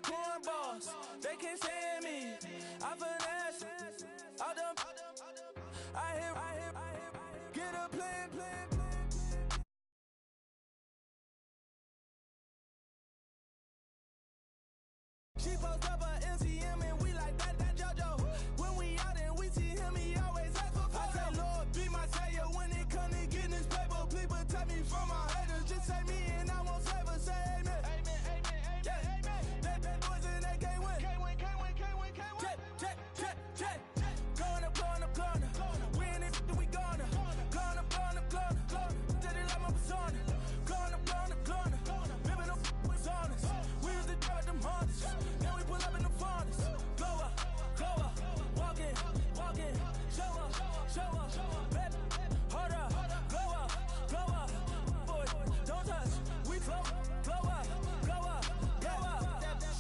cornballs, they can't stand me. I finesse, all them. I hit, get a plan. She post up a MCM and we like that JoJo. When we out and we see him, he always ask for photo. I say, Lord, be my savior when it come to getting this paper. Please protect me from my haters. Just say me and I won't save her. Say amen. Amen, amen, amen, amen. That boys and they can't win. Can't win. Jet. Going up. We in it, we gonna. Going up. Did it like my persona. Going up. Living up was honest. We was the drug them hardest. Then we pull up in the furnace. Glow up. Walk in. Show up. Baby, hold up. Glow up. Boy, don't touch. We flow up.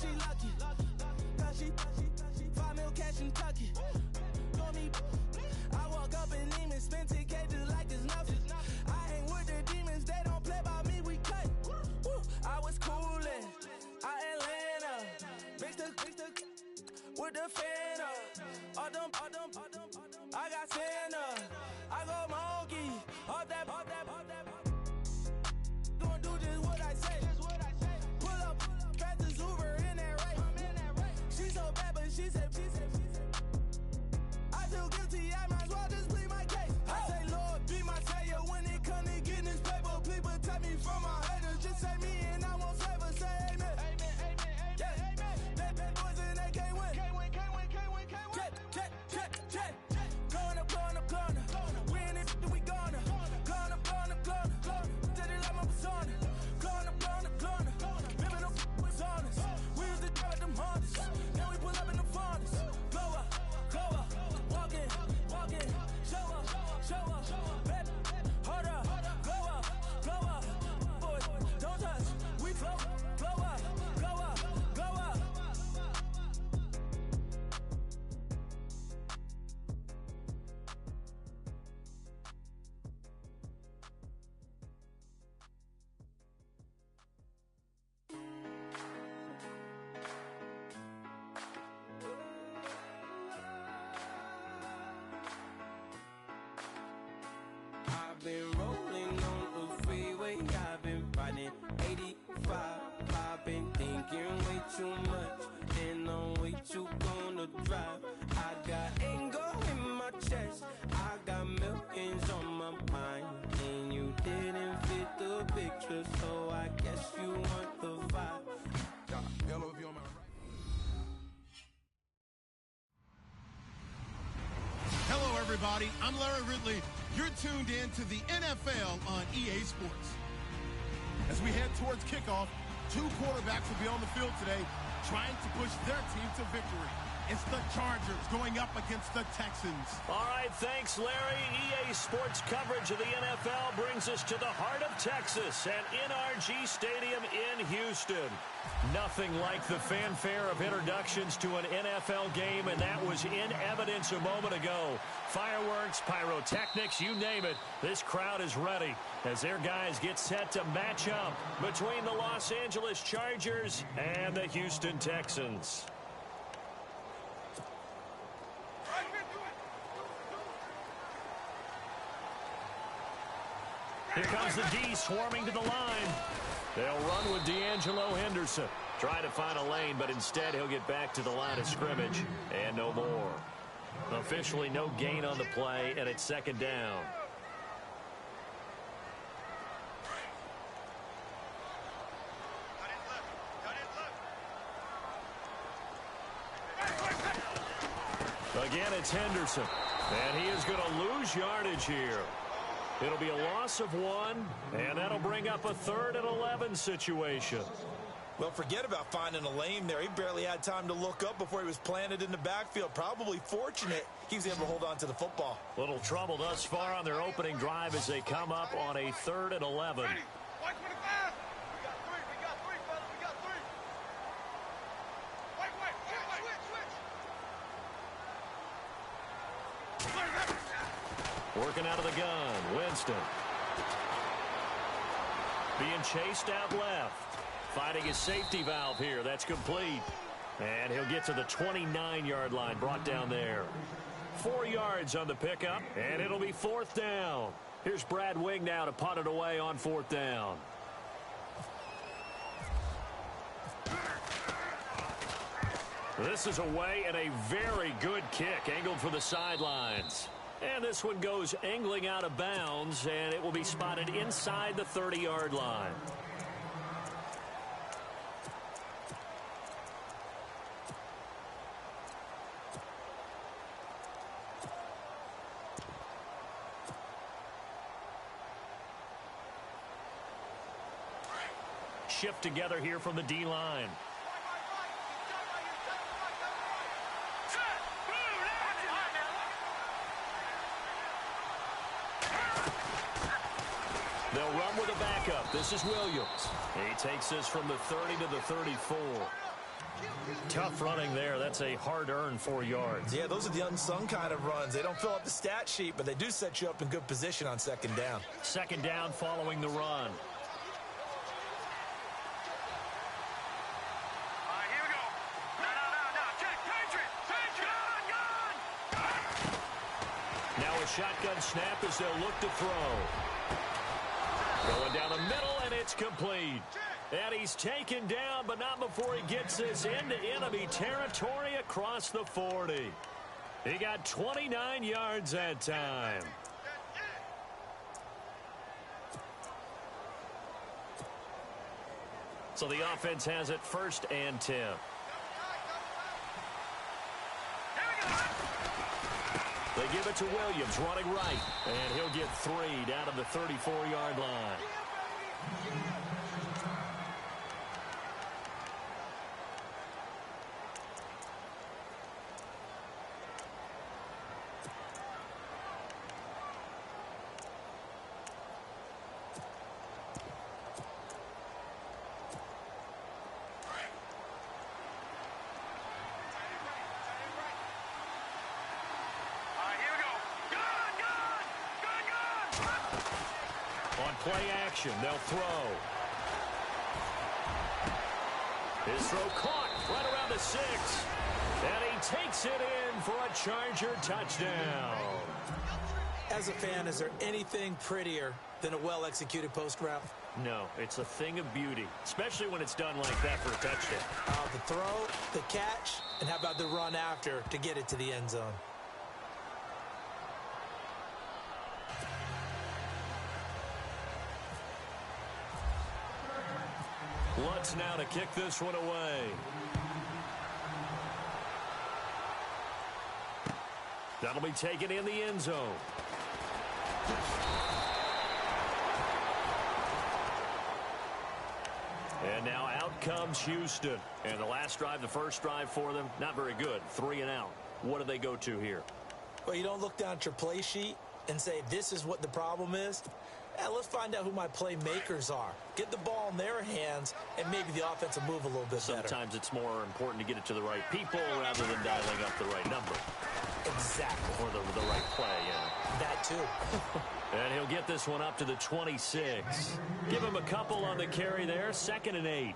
She lucky. Cause she 5 mil cash in Tucky. Call me. I walk up in demons, spend 10K just like it's nothing. I hang with the demons, they don't play by me, we cut. Woo. I was coolin', Atlanta, mixed with the Fanta. All them, I got Santa. I go monkey, all that. Gonna do just what I say. Pull up, fast as Uber in that race. She so bad, but she said. I feel guilty, I might as well just plead my case. I say, Lord, be my savior when it come to getting this paper. Please protect me from my haters. Just say me and I won't save her. Say amen. Amen. That boys and they can't win. Jet. Going up. We in it, we gonna. Going up. Did it like my persona. Going up. Living up was honest. We was the drug them hardest. Then we pull up in the furnace. Glow up. Walk in. Show up. Baby, hold up. Glow up. Boy, don't touch. We flow. Glow up. I've been rolling on the freeway, I've been riding 85. I've been thinking way too much, and I'm way too gonna drive. I got anger in my chest, I got millions on my mind, and you didn't fit the picture, so I guess you want the vibe. Hello, if you're on my right. Hello, everybody. I'm Larry Ridley. You're tuned in to the NFL on EA Sports. As we head towards kickoff, 2 quarterbacks will be on the field today trying to push their team to victory. It's the Chargers going up against the Texans. All right, thanks, Larry. EA Sports coverage of the NFL brings us to the heart of Texas at NRG Stadium in Houston. Nothing like the fanfare of introductions to an NFL game, and that was in evidence a moment ago. Fireworks, pyrotechnics, you name it. This crowd is ready as their guys get set to match up between the Los Angeles Chargers and the Houston Texans. Here comes the D swarming to the line. They'll run with D'Angelo Henderson. Try to find a lane, but instead he'll get back to the line of scrimmage and no more. Officially no gain on the play, and it's second down. Again, it's Henderson. And he is going to lose yardage here. It'll be a loss of 1, and that'll bring up a 3rd and 11 situation. Well, forget about finding a lane there. He barely had time to look up before he was planted in the backfield. Probably fortunate he was able to hold on to the football. Little trouble thus far on their opening drive as they come up on a 3rd and 11. Ready. 125. We got three, fellas. We got three. Wait. Switch. Working out of the gun, Winston. Being chased out left. Finding his safety valve here. That's complete. And he'll get to the 29-yard line, brought down there. 4 yards on the pickup, and it'll be 4th down. Here's Brad Wing now to punt it away on 4th down. This is away and a very good kick, angled for the sidelines. And this one goes angling out of bounds, and it will be spotted inside the 30-yard line. Shift together here from the D-line. They'll run with a backup. This is Williams. He takes this from the 30 to the 34. Tough running there. That's a hard-earned 4 yards. Yeah, those are the unsung kind of runs. They don't fill up the stat sheet, but they do set you up in good position on 2nd down. 2nd down following the run. Now a shotgun snap as they'll look to throw. Going down the middle, and it's complete. And he's taken down, but not before he gets this into enemy territory across the 40. He got 29 yards that time. So the offense has it 1st and 10. They give it to Williams, running right. And he'll get 3 down to the 34-yard line. Play action, they'll throw. His throw caught right around the 6. And he takes it in for a Charger touchdown. As a fan, is there anything prettier than a well-executed post route? No, it's a thing of beauty, especially when it's done like that for a touchdown. The throw, the catch, and how about the run after to get it to the end zone? Lutz now to kick this one away. That'll be taken in the end zone. And now out comes Houston. And the last drive, the first drive for them, not very good. 3 and out. What do they go to here? Well, you don't look down at your play sheet and say, this is what the problem is. Let's find out who my playmakers are. Get the ball in their hands, and maybe the offense will move a little bit better. Sometimes it's more important to get it to the right people rather than dialing up the right number. Exactly. Or the right play, yeah. That too. And he'll get this one up to the 26. Give him a couple on the carry there. 2nd and 8.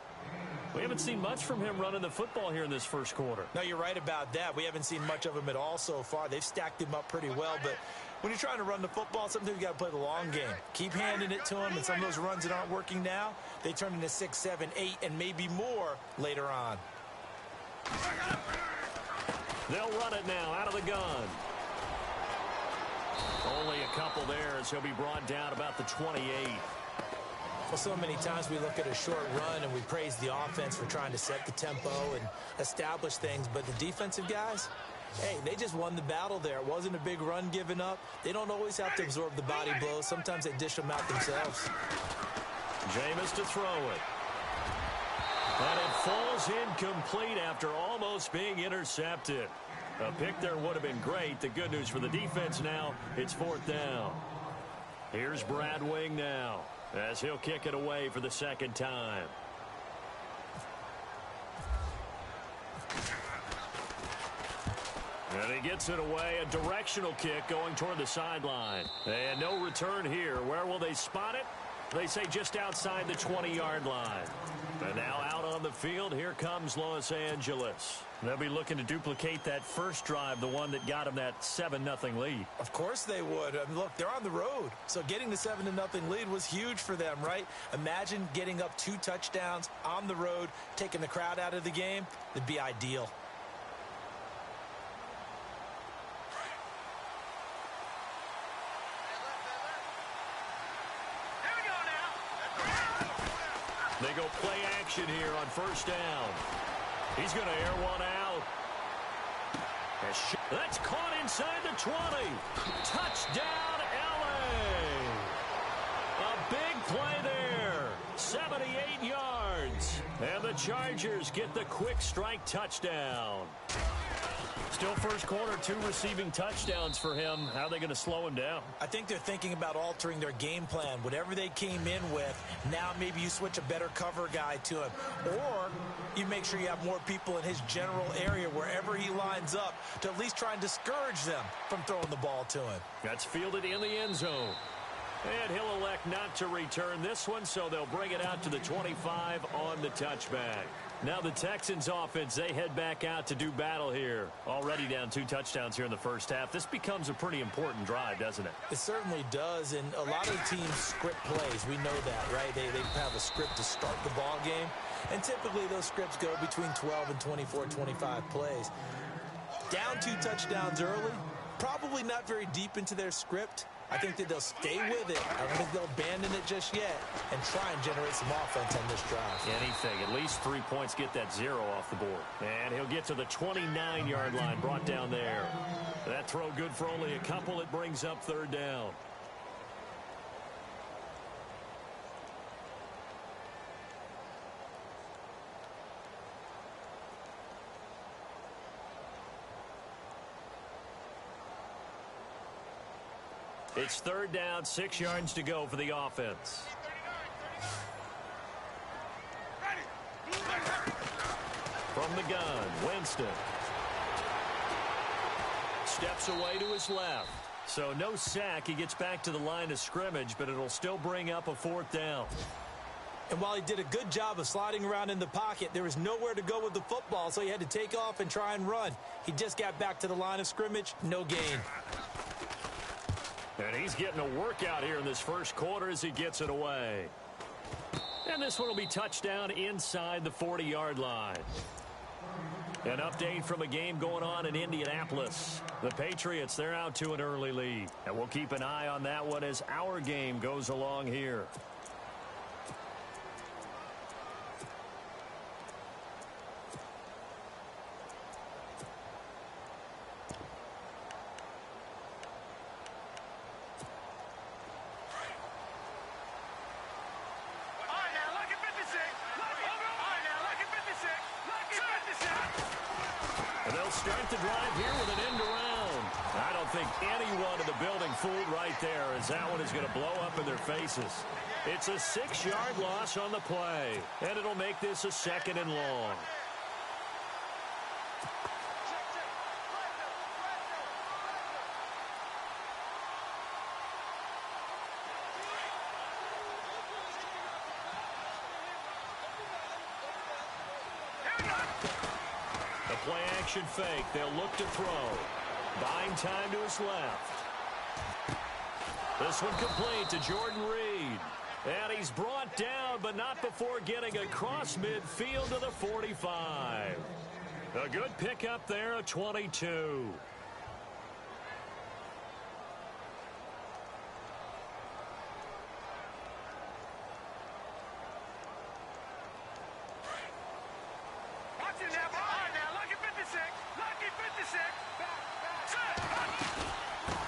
We haven't seen much from him running the football here in this first quarter. No, you're right about that. We haven't seen much of him at all so far. They've stacked him up pretty well, but when you're trying to run the football, sometimes you got to play the long game. Keep handing it to him, and some of those runs that aren't working now, they turn into 6, 7, 8, and maybe more later on. They'll run it now out of the gun. Only a couple there as he'll be brought down about the 28. Well, so many times we look at a short run and we praise the offense for trying to set the tempo and establish things, but the defensive guys, hey, they just won the battle there. It wasn't a big run given up. They don't always have to absorb the body blows. Sometimes they dish them out themselves. Jameis to throw it. And it falls incomplete after almost being intercepted. A pick there would have been great. The good news for the defense now, it's 4th down. Here's Brad Wing now as he'll kick it away for the 2nd time. And he gets it away, a directional kick going toward the sideline. And no return here. Where will they spot it? They say just outside the 20-yard line. And now out on the field, here comes Los Angeles. They'll be looking to duplicate that first drive, the one that got them that 7-0 lead. Of course they would. I mean, look, they're on the road. So getting the 7-0 lead was huge for them, right? Imagine getting up 2 touchdowns on the road, taking the crowd out of the game. It'd be ideal. They go play action here on first down. He's going to air one out. That's caught inside the 20. Touchdown, L.A. A big play there. 78 yards. And the Chargers get the quick strike touchdown. Still first quarter, 2 receiving touchdowns for him. How are they going to slow him down? I think they're thinking about altering their game plan. Whatever they came in with, now maybe you switch a better cover guy to him. Or you make sure you have more people in his general area wherever he lines up to at least try and discourage them from throwing the ball to him. That's fielded in the end zone. And he'll elect not to return this one, so they'll bring it out to the 25 on the touchback. Now the Texans offense, they head back out to do battle here. Already down 2 touchdowns here in the first half. This becomes a pretty important drive, doesn't it? It certainly does, and a lot of teams script plays. We know that, right? They have a script to start the ball game, and typically those scripts go between 12 and 24, 25 plays. Down 2 touchdowns early, probably not very deep into their script. I think that they'll stay with it. I don't think they'll abandon it just yet and try and generate some offense on this drive. Anything. At least 3 points, get that 0 off the board. And he'll get to the 29-yard line, brought down there. That throw good for only a couple. It brings up 3rd down. It's 3rd down, 6 yards to go for the offense. From the gun, Winston. Steps away to his left. So no sack. He gets back to the line of scrimmage, but it'll still bring up a 4th down. And while he did a good job of sliding around in the pocket, there was nowhere to go with the football, so he had to take off and try and run. He just got back to the line of scrimmage, no gain. And he's getting a workout here in this first quarter as he gets it away. And this one will be touchdown inside the 40-yard line. An update from a game going on in Indianapolis. The Patriots, they're out to an early lead. And we'll keep an eye on that one as our game goes along here. Start the drive here with an end around. I don't think anyone in the building fooled right there, as that one is going to blow up in their faces. It's a 6-yard loss on the play, and it'll make this a 2nd and long. Play-action fake. They'll look to throw. Buying time to his left. This one complete to Jordan Reed. And he's brought down, but not before getting across midfield to the 45. A good pickup there, a 22.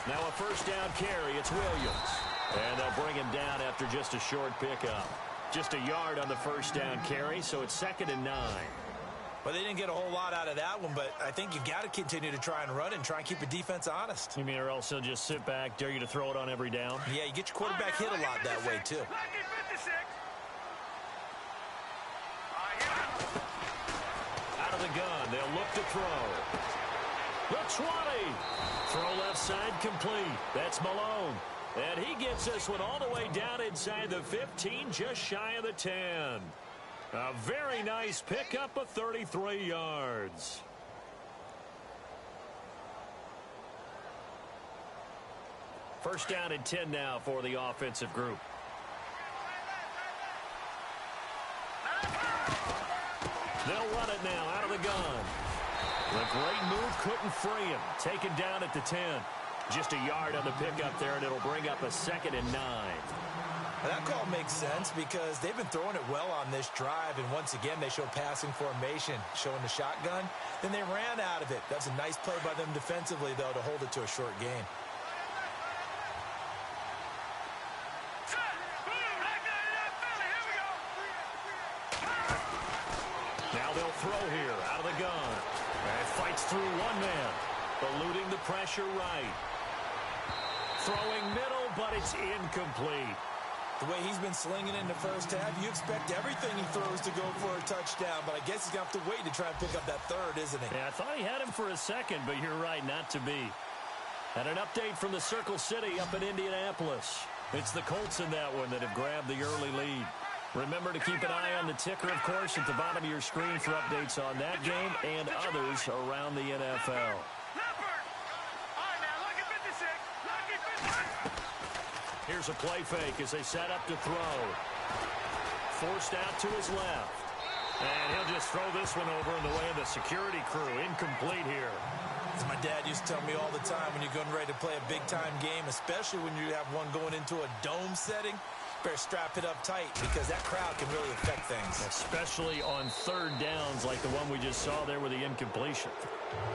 Now a first down carry. It's Williams. And they'll bring him down after just a short pickup. Just a yard on the first down carry, so it's 2nd and 9. Well, they didn't get a whole lot out of that one, but I think you've got to continue to try and run and try and keep the defense honest. You mean or else they'll just sit back, dare you to throw it on every down? Yeah, you get your quarterback hit a lot that way, too. Out of the gun, they'll look to throw. The 20. Throw left side complete. That's Malone. And he gets this one all the way down inside the 15, just shy of the 10. A very nice pickup of 33 yards. First down and 10 now for the offensive group. They'll run it now out of the gun. The great move couldn't free him. Taken down at the 10. Just a yard on the pickup there, and it'll bring up a 2nd and 9. That call makes sense because they've been throwing it well on this drive, and once again they show passing formation, showing the shotgun. Then they ran out of it. That's a nice play by them defensively, though, to hold it to a short game. Now they'll throw here out of the gun. And fights through one man. Eluding the pressure right. Throwing middle, but it's incomplete. The way he's been slinging in the first half, you expect everything he throws to go for a touchdown, but I guess he's going to have to wait to try and pick up that third, isn't he? Yeah, I thought he had him for a second, but you're right, not to be. And an update from the Circle City up in Indianapolis. It's the Colts in that one that have grabbed the early lead. Remember to keep an eye on the ticker, of course, at the bottom of your screen for updates on that game and others around the NFL. Here's a play fake as they set up to throw. Forced out to his left. And he'll just throw this one over in the way of the security crew. Incomplete here. As my dad used to tell me all the time, when you're getting ready to play a big-time game, especially when you have one going into a dome setting, better strap it up tight because that crowd can really affect things. Especially on third downs like the one we just saw there with the incompletion.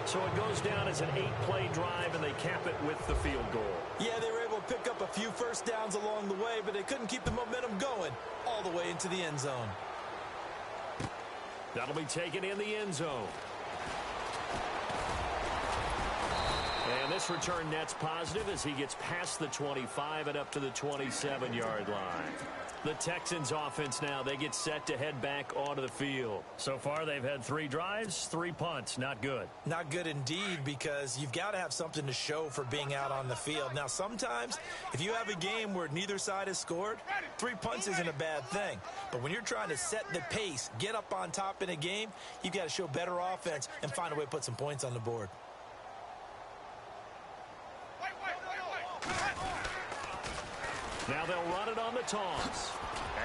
So it goes down as an 8-play drive, and they cap it with the field goal. Yeah, they were able to pick up a few first downs along the way, but they couldn't keep the momentum going all the way into the end zone. That'll be taken in the end zone. And this return net's positive as he gets past the 25 and up to the 27-yard line. The Texans offense now, they get set to head back onto the field. So far, they've had 3 drives, 3 punts. Not good. Not good indeed, because you've got to have something to show for being out on the field. Now, sometimes, if you have a game where neither side has scored, 3 punts isn't a bad thing. But when you're trying to set the pace, get up on top in a game, you've got to show better offense and find a way to put some points on the board. Now they'll run it on the toss.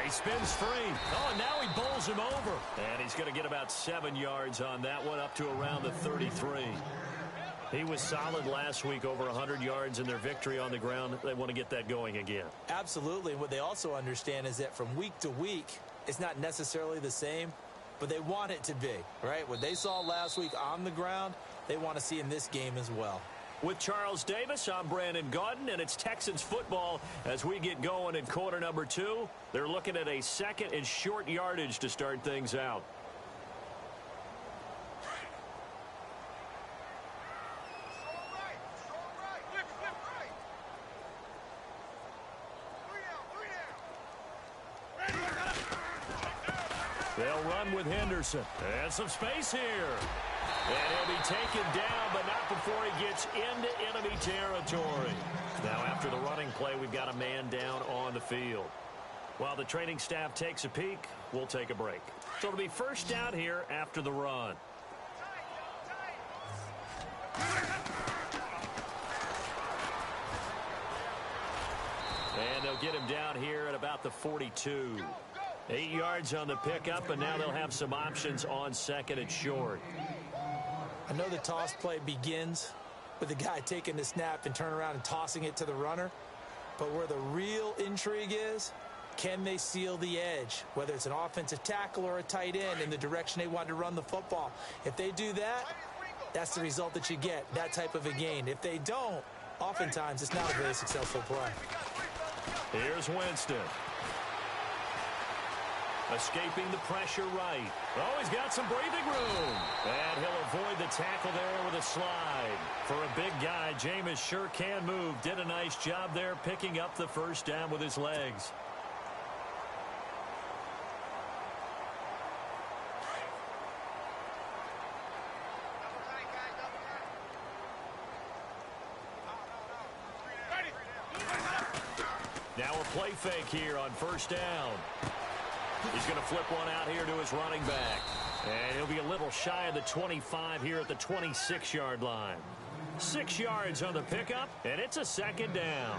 He spins free. Oh, and now he bowls him over. And he's going to get about 7 yards on that one, up to around the 33. He was solid last week, over 100 yards in their victory on the ground. They want to get that going again. Absolutely. And what they also understand is that from week to week, it's not necessarily the same, but they want it to be, right? What they saw last week on the ground, they want to see in this game as well. With Charles Davis, I'm Brandon Gaudin, and it's Texans football as we get going in quarter number 2. They're looking at a 2nd and short yardage to start things out. They'll run with Henderson. And some space here. And he'll be taken down, but not before he gets into enemy territory. Now, after the running play, we've got a man down on the field. While the training staff takes a peek, we'll take a break. So it'll be first down here after the run. And they'll get him down here at about the 42. 8 yards on the pickup, and now they'll have some options on 2nd and short. I know the toss play begins with the guy taking the snap and turn around and tossing it to the runner. But where the real intrigue is, can they seal the edge, whether it's an offensive tackle or a tight end, in the direction they want to run the football? If they do that, that's the result that you get, that type of a gain. If they don't, oftentimes it's not a very successful play. Here's Winston. Escaping the pressure right. Oh, he's got some breathing room. And he'll avoid the tackle there with a slide. For a big guy, Jameis sure can move. Did a nice job there picking up the first down with his legs. Now a play fake here on first down. He's going to flip one out here to his running back. And he'll be a little shy of the 25 here at the 26-yard line. 6 yards on the pickup, and it's a second down.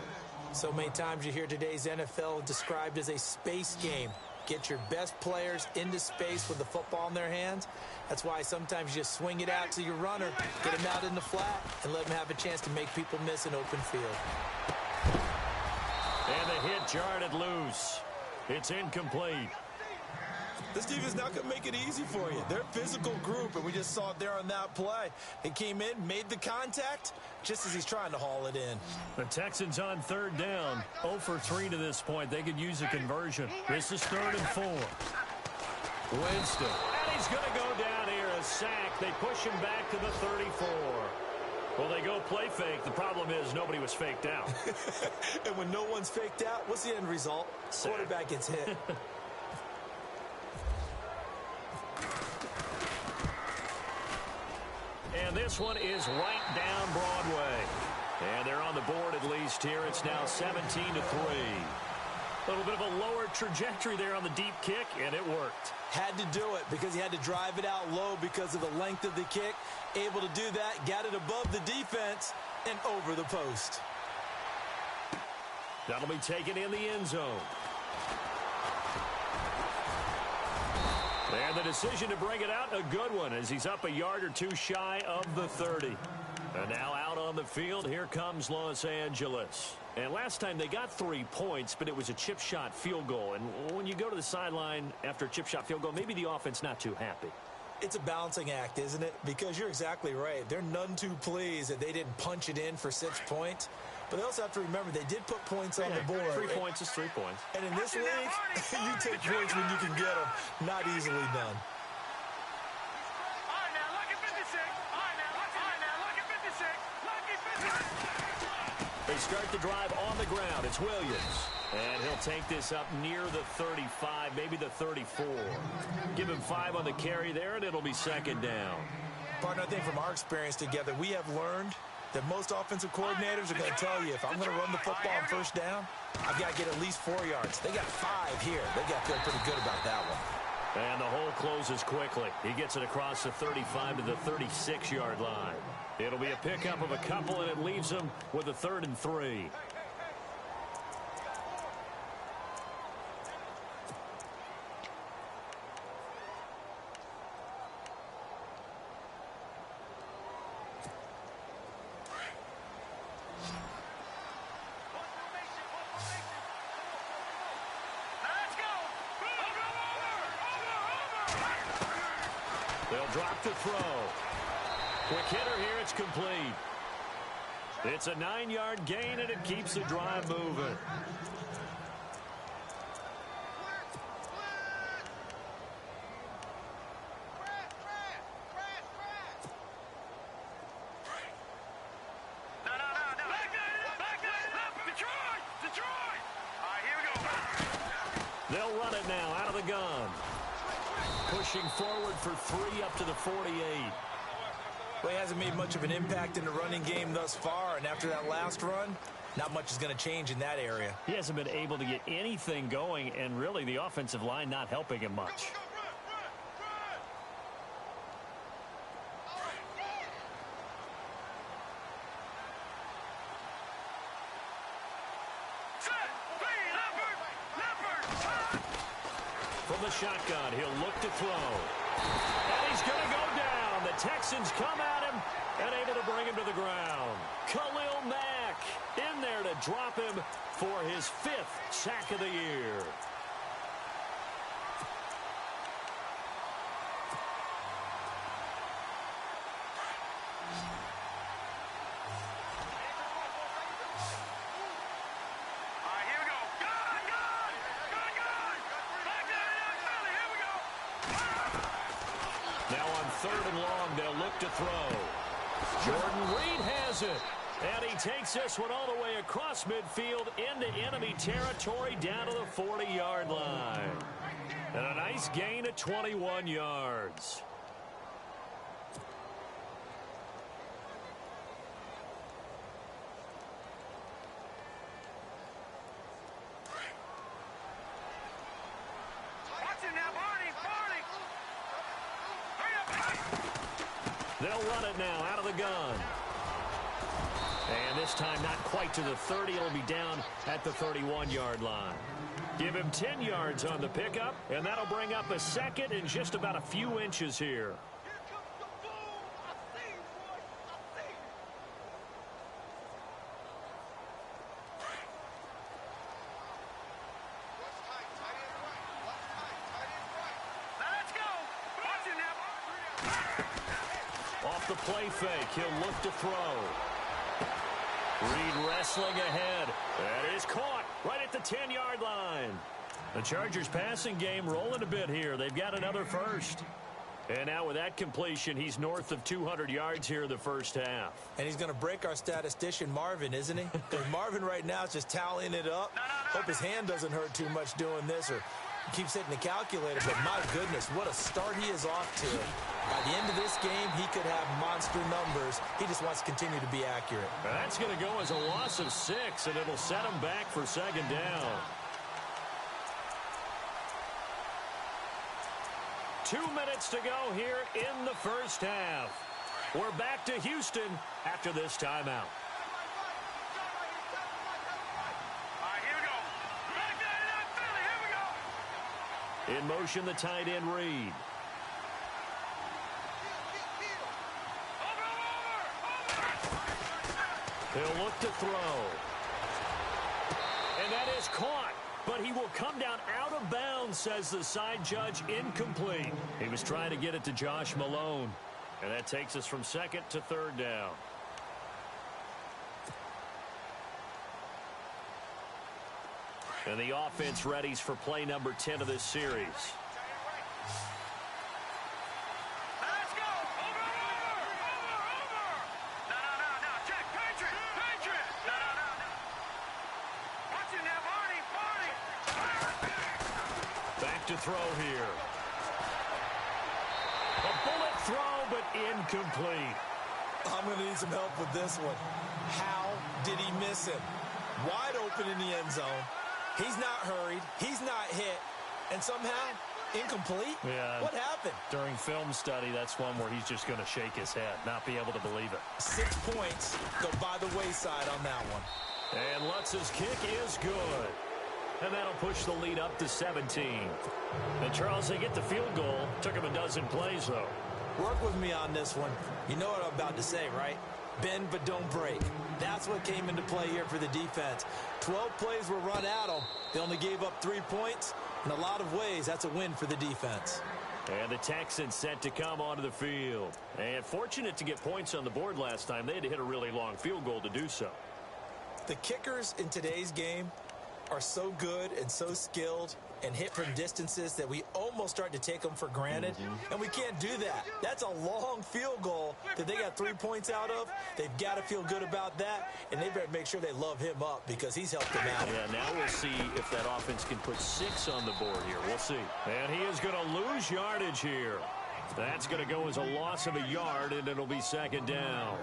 So many times you hear today's NFL described as a space game. Get your best players into space with the football in their hands. That's why sometimes you just swing it out to your runner, get him out in the flat, and let him have a chance to make people miss an open field. And the hit jarred loose. It's incomplete. This defense not going to make it easy for you. They're a physical group, and we just saw it there on that play. He came in, made the contact, just as he's trying to haul it in. The Texans on third down. 0 for 3 to this point. They could use a conversion. This is 3rd and 4. Winston. And he's going to go down here. A sack. They push him back to the 34. Well, they go play fake. The problem is nobody was faked out. And when no one's faked out, what's the end result? Quarterback gets hit. And this one is right down Broadway. And they're on the board at least here. It's now 17-3. A little bit of a lower trajectory there on the deep kick, and it worked. Had to do it because he had to drive it out low because of the length of the kick. Able to do that, got it above the defense and over the post. That'll be taken in the end zone. And the decision to bring it out, a good one, as he's up a yard or two shy of the 30. And now out on the field, here comes Los Angeles. And last time they got 3 points, but it was a chip shot field goal. And when you go to the sideline after a chip shot field goal, maybe the offense not too happy. It's a balancing act, isn't it? Because you're exactly right. They're none too pleased that they didn't punch it in for 6 points. But they also have to remember they did put points on the board. 3 points is 3 points. And in this league, you take points when you can get them. Not easily done. They start the drive on the ground. It's Williams. And he'll take this up near the 35, maybe the 34. Give him 5 on the carry there, and it'll be second down. Partner, I think from our experience together, we have learned that most offensive coordinators are going to tell you, if I'm going to run the football on first down, I've got to get at least 4 yards. They got 5 here. They got to feel pretty good about that one. And the hole closes quickly. He gets it across the 35 to the 36-yard line. It'll be a pickup of a couple, and it leaves them with a 3rd and 3. They'll drop the throw. Quick hitter here. It's complete. It's a 9-yard gain, and it keeps the drive moving. They'll run it now out of the gun. Pushing forward for 3 up to the 48. Well, he hasn't made much of an impact in the running game thus far, and after that last run, not much is going to change in that area. He hasn't been able to get anything going, and really the offensive line not helping him much. From the shotgun, he'll look to throw. And he's going to go down. The Texans come at him and able to bring him to the ground. Khalil Mack in there to drop him for his 5th sack of the year. Now on 3rd and long, they'll look to throw. Jordan Reed has it. And he takes this one all the way across midfield into enemy territory down to the 40-yard line. And a nice gain of 21 yards. They'll run it now out of the gun. And this time not quite to the 30. It'll be down at the 31-yard line. Give him 10 yards on the pickup, and that'll bring up a second and just about a few inches here. Off the play fake, he'll look to throw. Reed wrestling ahead. That is caught right at the 10-yard line. The Chargers passing game rolling a bit here. They've got another first. And now with that completion, he's north of 200 yards here in the first half. And he's going to break our statistician Marvin, isn't he? Because Marvin right now is just tallying it up. Hope his hand doesn't hurt too much doing this, or he keeps hitting the calculator. But my goodness, what a start he is off to. By the end of this game, he could have monster numbers. He just wants to continue to be accurate. That's going to go as a loss of 6, and it'll set him back for second down. 2 minutes to go here in the first half. We're back to Houston after this timeout. In motion, the tight end Reed. He'll look to throw. And that is caught. But he will come down out of bounds, says the side judge. Incomplete. He was trying to get it to Josh Malone. And that takes us from second to third down. And the offense readies for play number 10 of this series. To throw here. A bullet throw, but incomplete. I'm going to need some help with this one. How did he miss him? Wide open in the end zone. He's not hurried. He's not hit. And somehow, incomplete? Yeah. What happened? During film study, that's one where he's just going to shake his head, not be able to believe it. 6 points go by the wayside on that one. And Lutz's kick is good. And that'll push the lead up to 17. And Charles, they get the field goal. Took him a dozen plays, though. Work with me on this one. You know what I'm about to say, right? Bend but don't break. That's what came into play here for the defense. 12 plays were run at them. They only gave up 3 points. In a lot of ways, that's a win for the defense. And the Texans set to come onto the field. And fortunate to get points on the board last time. They had to hit a really long field goal to do so. The kickers in today's game are so good and so skilled and hit from distances that we almost start to take them for granted. And we can't do that. That's a long field goal that they got 3 points out of. They've got to feel good about that, and they better make sure they love him up because he's helped them out. Yeah, now we'll see if that offense can put 6 on the board here. We'll see. And he is going to lose yardage here. That's going to go as a loss of a yard, and it'll be second down.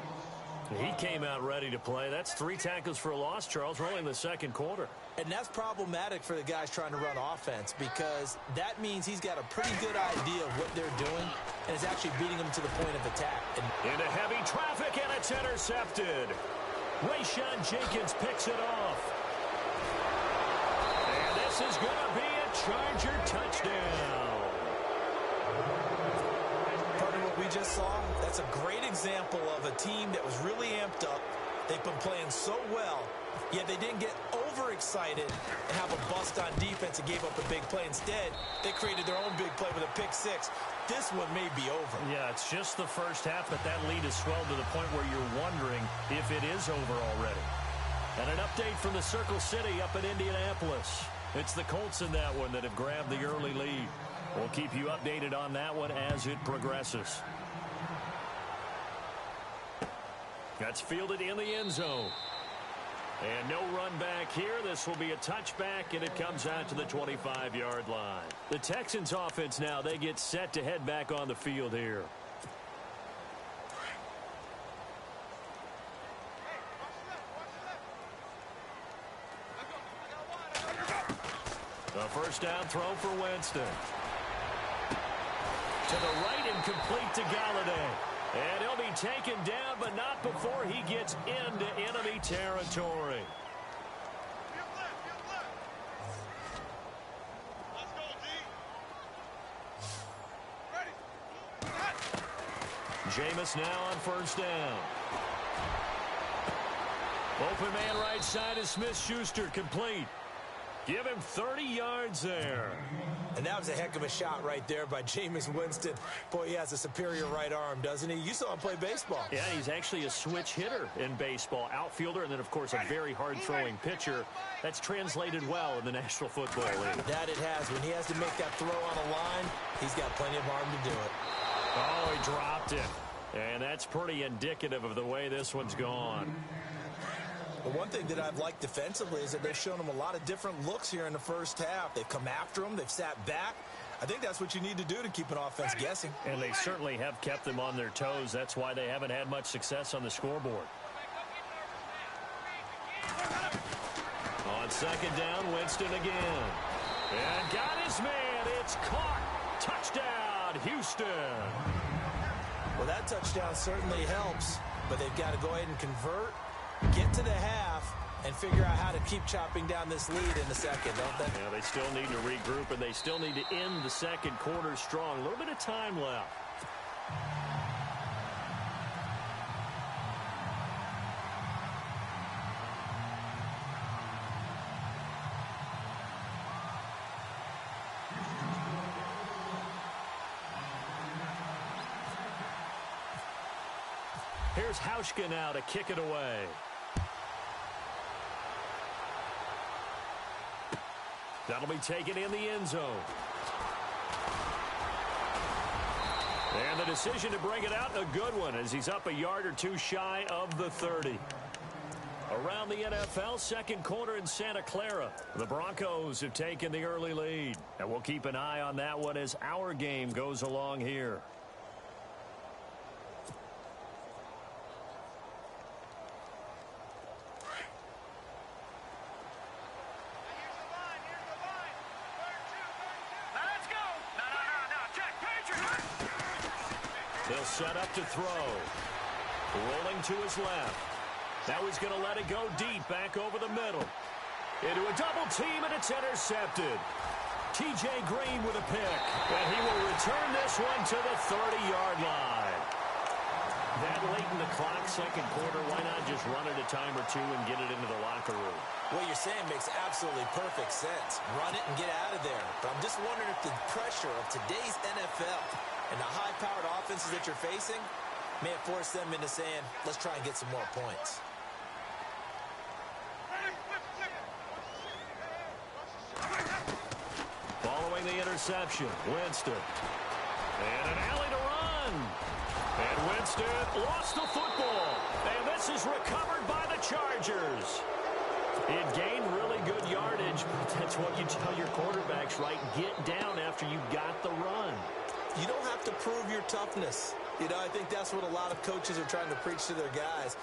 He came out ready to play. That's 3 tackles for a loss, Charles. We're only in the second quarter. And that's problematic for the guys trying to run offense because that means he's got a pretty good idea of what they're doing and is actually beating them to the point of attack. Into heavy traffic, and it's intercepted. Rayshawn Jenkins picks it off. And this is going to be a Charger touchdown. Part of what we just saw, that's a great example of a team that was really amped up. They've been playing so well, yet they didn't get overexcited and have a bust on defense and gave up a big play. Instead, they created their own big play with a pick 6. This one may be over. Yeah, it's just the first half, but that lead has swelled to the point where you're wondering if it is over already. And an update from the Circle City up in Indianapolis. It's the Colts in that one that have grabbed the early lead. We'll keep you updated on that one as it progresses. That's fielded in the end zone. And no run back here. This will be a touchback, and it comes out to the 25-yard line. The Texans offense now, they get set to head back on the field here. A first down throw for Winston. To the right and complete to Galladay. And he'll taken down, but not before he gets into enemy territory. Let's go, D. Ready. Jameis now on first down. Open man right side is Smith-Schuster, complete. Give him 30 yards there. And that was a heck of a shot right there by Jameis Winston. Boy, he has a superior right arm, doesn't he? You saw him play baseball. Yeah, he's actually a switch hitter in baseball. Outfielder, and then, of course, a very hard-throwing pitcher. That's translated well in the National Football League. That it has. When he has to make that throw on a line, he's got plenty of arm to do it. Oh, he dropped it. And that's pretty indicative of the way this one's gone. The one thing that I've liked defensively is that they've shown him a lot of different looks here in the first half. They've come after him. They've sat back. I think that's what you need to do to keep an offense guessing. And they certainly have kept them on their toes. That's why they haven't had much success on the scoreboard. On second down, Winston again. And got his man. It's caught. Touchdown, Houston. Well, that touchdown certainly helps, but they've got to go ahead and convert, get to the half, and figure out how to keep chopping down this lead in the second, don't they? Yeah, they still need to regroup, and they still need to end the second quarter strong. A little bit of time left. Here's Hauschka now to kick it away. That'll be taken in the end zone. And the decision to bring it out, a good one, as he's up a yard or two shy of the 30. Around the NFL, second quarter in Santa Clara. The Broncos have taken the early lead. And we'll keep an eye on that one as our game goes along here. They'll set up to throw. Rolling to his left. Now he's going to let it go deep, back over the middle. Into a double team, and it's intercepted. T.J. Green with a pick. And he will return this one to the 30-yard line. That late in the clock, second quarter, why not just run it a time or two and get it into the locker room? What you're saying makes absolutely perfect sense. Run it and get out of there. But I'm just wondering if the pressure of today's NFL and the high-powered offenses that you're facing may have forced them into saying, let's try and get some more points. Following the interception, Winston. And an alley to run. And Winston lost the football. And this is recovered by the Chargers. It gained really good yardage, but that's what you tell your quarterbacks, right? Get down after you got the run. You don't have to prove your toughness. You know, I think that's what a lot of coaches are trying to preach to their guys.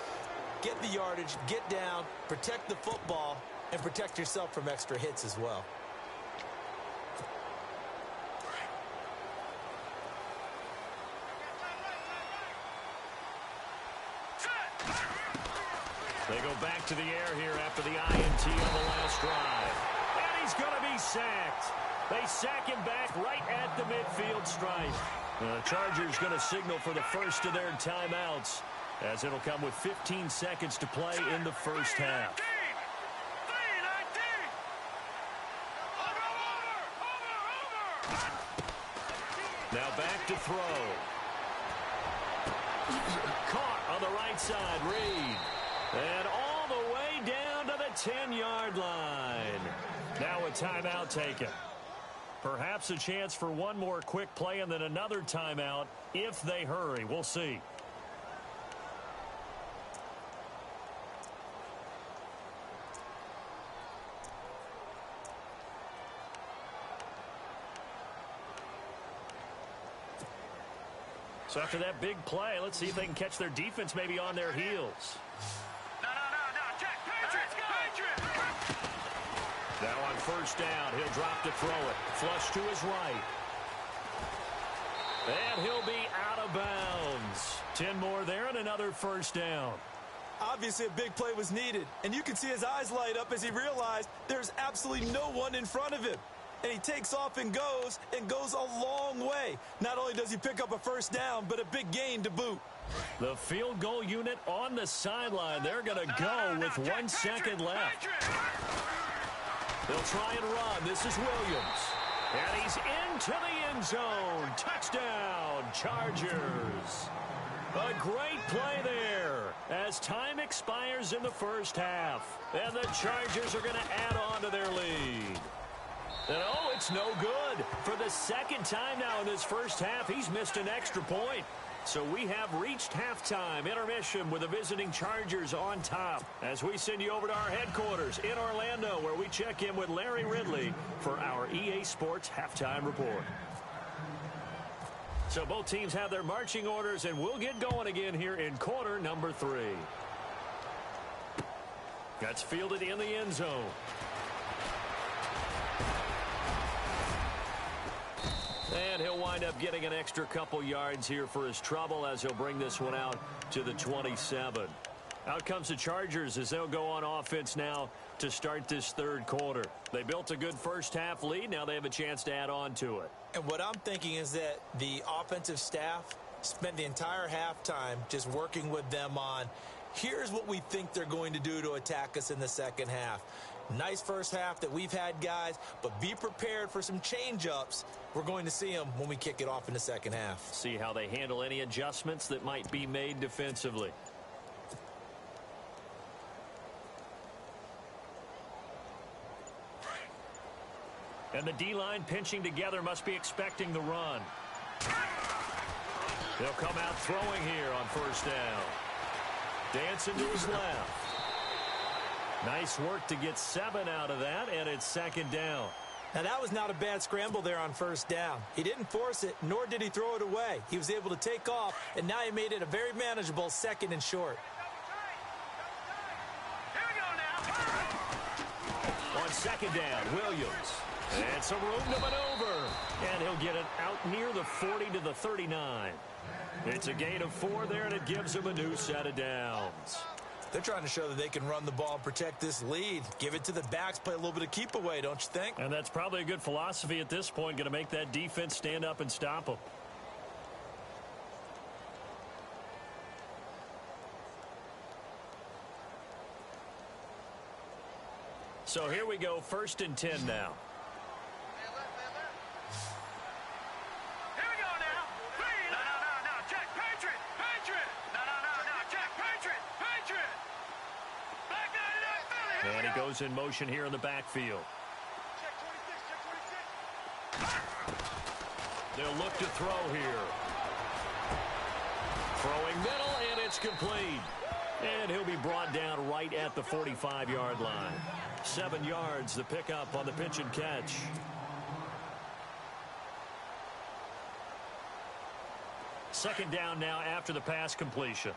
Get the yardage, get down, protect the football, and protect yourself from extra hits as well. They go back to the air here after the INT on the last drive. And he's going to be sacked. They sack him back right at the midfield stripe. The Chargers going to signal for the first of their timeouts, as it'll come with 15 seconds to play in the first half. Now back to throw. Caught on the right side, Reed. And all the way down to the 10-yard line. Now a timeout taken. Perhaps a chance for one more quick play and then another timeout if they hurry. We'll see. So after that big play, let's see if they can catch their defense maybe on their heels. No. Check. Patriots, go! Now on first down, he'll drop to throw it. Flush to his right. And he'll be out of bounds. 10 more there and another first down. Obviously, a big play was needed, and you can see his eyes light up as he realized there's absolutely no one in front of him. And he takes off and goes a long way. Not only does he pick up a first down, but a big gain to boot. The field goal unit on the sideline. They're going to go with 1 second left. They'll try and run. This is Williams. And he's into the end zone. Touchdown, Chargers. A great play there as time expires in the first half. And the Chargers are going to add on to their lead. And oh, it's no good. For the second time now in this first half, he's missed an extra point. So we have reached halftime intermission with the visiting Chargers on top as we send you over to our headquarters in Orlando where we check in with Larry Ridley for our EA Sports Halftime Report. So both teams have their marching orders, and we'll get going again here in quarter number 3. That's fielded in the end zone. And he'll wind up getting an extra couple yards here for his trouble as he'll bring this one out to the 27. Out comes the Chargers as they'll go on offense now to start this third quarter. They built a good first half lead. Now they have a chance to add on to it. And what I'm thinking is that the offensive staff spent the entire halftime just working with them on, here's what we think they're going to do to attack us in the second half. Nice first half that we've had, guys, but be prepared for some change-ups. We're going to see them when we kick it off in the second half. See how they handle any adjustments that might be made defensively. And the D-line pinching together must be expecting the run. They'll come out throwing here on first down. Dancing to his left. Nice work to get 7 out of that, and it's second down. Now, that was not a bad scramble there on first down. He didn't force it, nor did he throw it away. He was able to take off, and now he made it a very manageable second and short. Here we go now. On second down, Williams. And some room to maneuver. And he'll get it out near the 40 to the 39. It's a gain of 4 there, and it gives him a new set of downs. They're trying to show that they can run the ball and protect this lead. Give it to the backs, play a little bit of keep away, don't you think? And that's probably a good philosophy at this point, going to make that defense stand up and stop them. So here we go, 1st and 10 now. And he goes in motion here in the backfield. They'll look to throw here. Throwing middle, and it's complete. And he'll be brought down right at the 45-yard line. 7 yards the pickup on the pitch and catch. Second down now after the pass completion.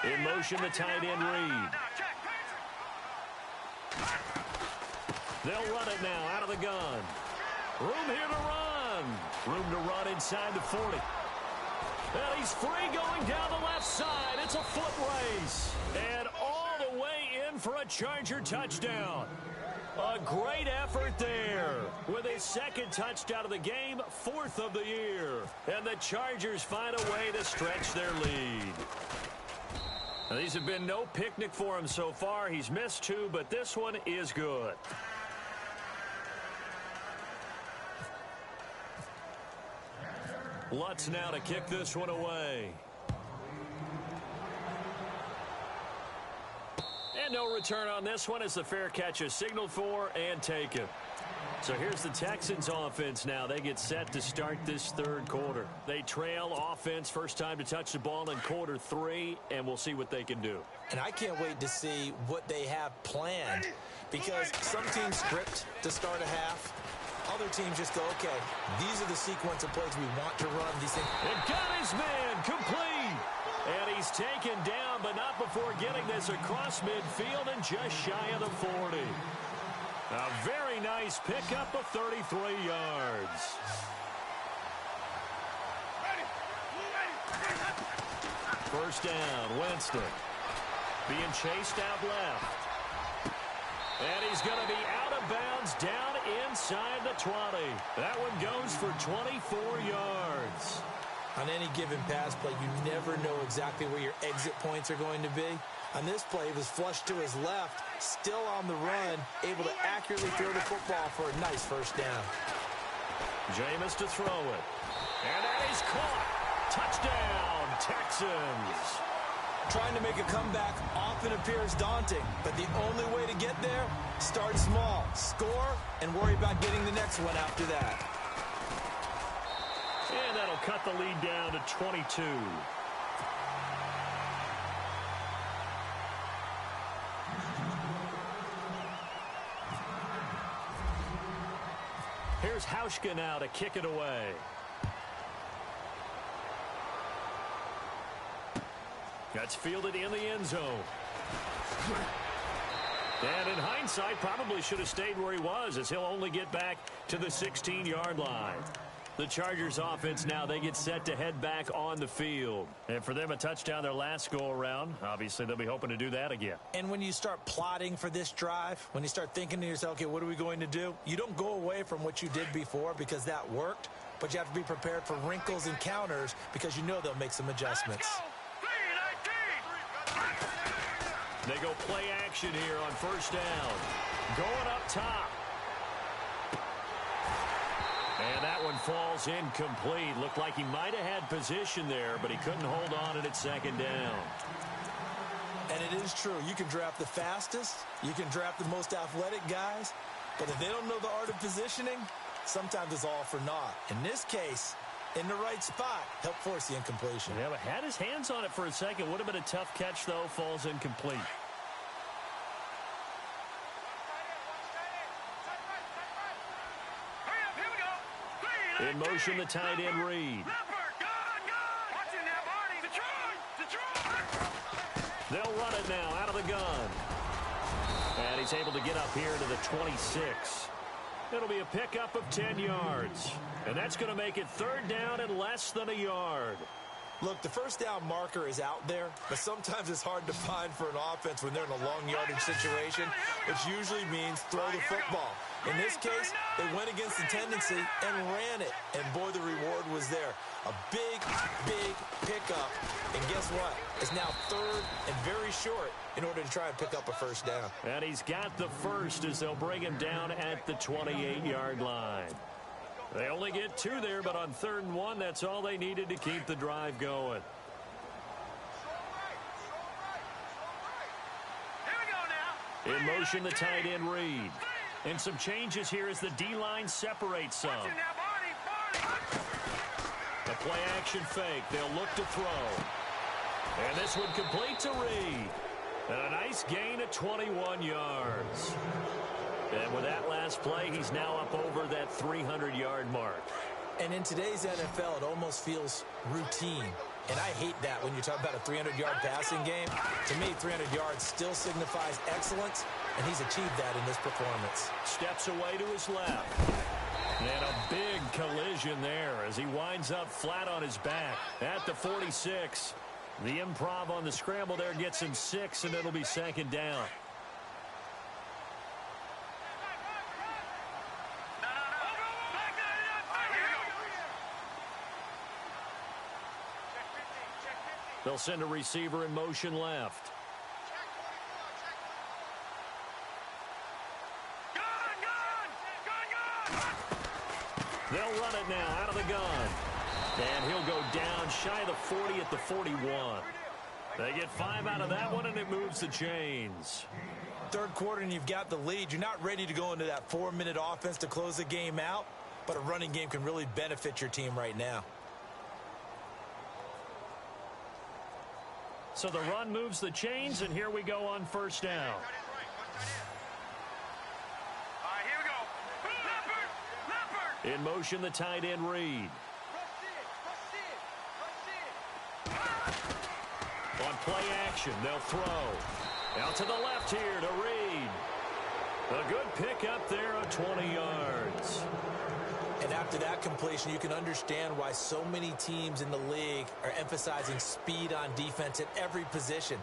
In motion, the tight end Reed. They'll run it now out of the gun. Room here to run. Room to run inside the 40. And he's free going down the left side. It's a foot race. And all the way in for a Charger touchdown. A great effort there with his second touchdown of the game, 4th of the year. And the Chargers find a way to stretch their lead. Now, these have been no picnic for him so far. He's missed 2, but this one is good. Lutz now to kick this one away. And no return on this one as the fair catch is signaled for and taken. So here's the Texans offense now. They get set to start this third quarter. They trail offense, first time to touch the ball in quarter 3, and we'll see what they can do. And I can't wait to see what they have planned, because some teams script to start a half. Other teams just go, okay, these are the sequence of plays we want to run. These things. And got his man complete. And he's taken down, but not before getting this across midfield and just shy of the 40. A very nice pickup of 33 yards. First down, Winston. Being chased out left. And he's going to be out of bounds down inside the 20. That one goes for 24 yards. On any given pass play, you never know exactly where your exit points are going to be. On this play, he was flushed to his left, still on the run, able to accurately throw the football for a nice first down. Jameis to throw it. And that is caught. Touchdown, Texans. Trying to make a comeback often appears daunting, but the only way to get there, start small, score, and worry about getting the next one after that. And that'll cut the lead down to 22. Here's Hauschka now to kick it away. That's fielded in the end zone. And in hindsight, probably should have stayed where he was, as he'll only get back to the 16-yard line. The Chargers offense now, they get set to head back on the field. And for them, a touchdown their last go-around. Obviously, they'll be hoping to do that again. And when you start plotting for this drive, when you start thinking to yourself, okay, what are we going to do? You don't go away from what you did before because that worked, but you have to be prepared for wrinkles and counters because you know they'll make some adjustments. They go play action here on first down. Going up top. And that one falls incomplete. Looked like he might have had position there, but he couldn't hold on at second down. And it is true. You can draft the fastest. You can draft the most athletic guys. But if they don't know the art of positioning, sometimes it's all for naught. In this case, in the right spot, helped force the incompletion. Yeah, but had his hands on it for a second. Would have been a tough catch, though. Falls incomplete. In motion, the tight end Reed. They'll run it now out of the gun. And he's able to get up here to the 26. It'll be a pickup of 10 yards. And that's going to make it third down and less than a yard. Look, the first down marker is out there, but sometimes it's hard to find for an offense when they're in a long yardage situation, which usually means throw the football. In this case, they went against the tendency and ran it. And, boy, the reward was there. A big, big pickup. And guess what? It's now third and very short in order to try and pick up a first down. And he's got the first as they'll bring him down at the 28-yard line. They only get two there, but on 3rd and 1, that's all they needed to keep the drive going. In motion, the tight end Reed. And some changes here as the D-line separates some. The play action fake. They'll look to throw. And this one complete to Reed. And a nice gain of 21 yards. And with that last play, he's now up over that 300-yard mark. And in today's NFL, it almost feels routine. And I hate that when you talk about a 300-yard passing game. To me, 300 yards still signifies excellence, and he's achieved that in this performance. Steps away to his left. And a big collision there as he winds up flat on his back at the 46. The improv on the scramble there gets him 6, and it'll be 2nd down. They'll send a receiver in motion left. They'll run it now out of the gun. And he'll go down shy of the 40 at the 41. They get 5 out of that one, and it moves the chains. Third quarter, and you've got the lead. You're not ready to go into that 4-minute offense to close the game out, but a running game can really benefit your team right now. So the run moves the chains, and here we go on first down. In motion, the tight end Reed. On play action, they'll throw. Out to the left here to Reed. A good pickup there of 20 yards. And after that completion, you can understand why so many teams in the league are emphasizing speed on defense at every position.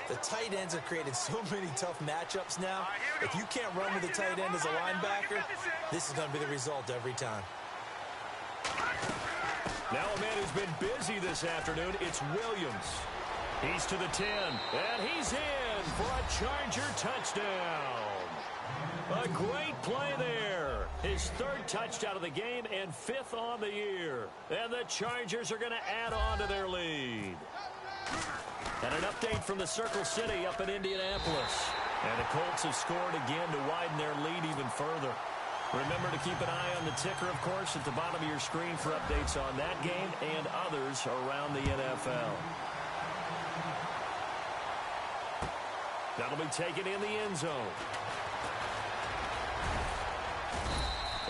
The tight ends have created so many tough matchups now. If you can't run with a tight end as a linebacker, this is going to be the result every time. Now a man who's been busy this afternoon, it's Williams. He's to the 10, and he's in for a Charger touchdown. A great play there. His third touchdown of the game and fifth on the year. And the Chargers are going to add on to their lead. And an update from the Circle City up in Indianapolis. And the Colts have scored again to widen their lead even further. Remember to keep an eye on the ticker, of course, at the bottom of your screen for updates on that game and others around the NFL. That'll be taken in the end zone.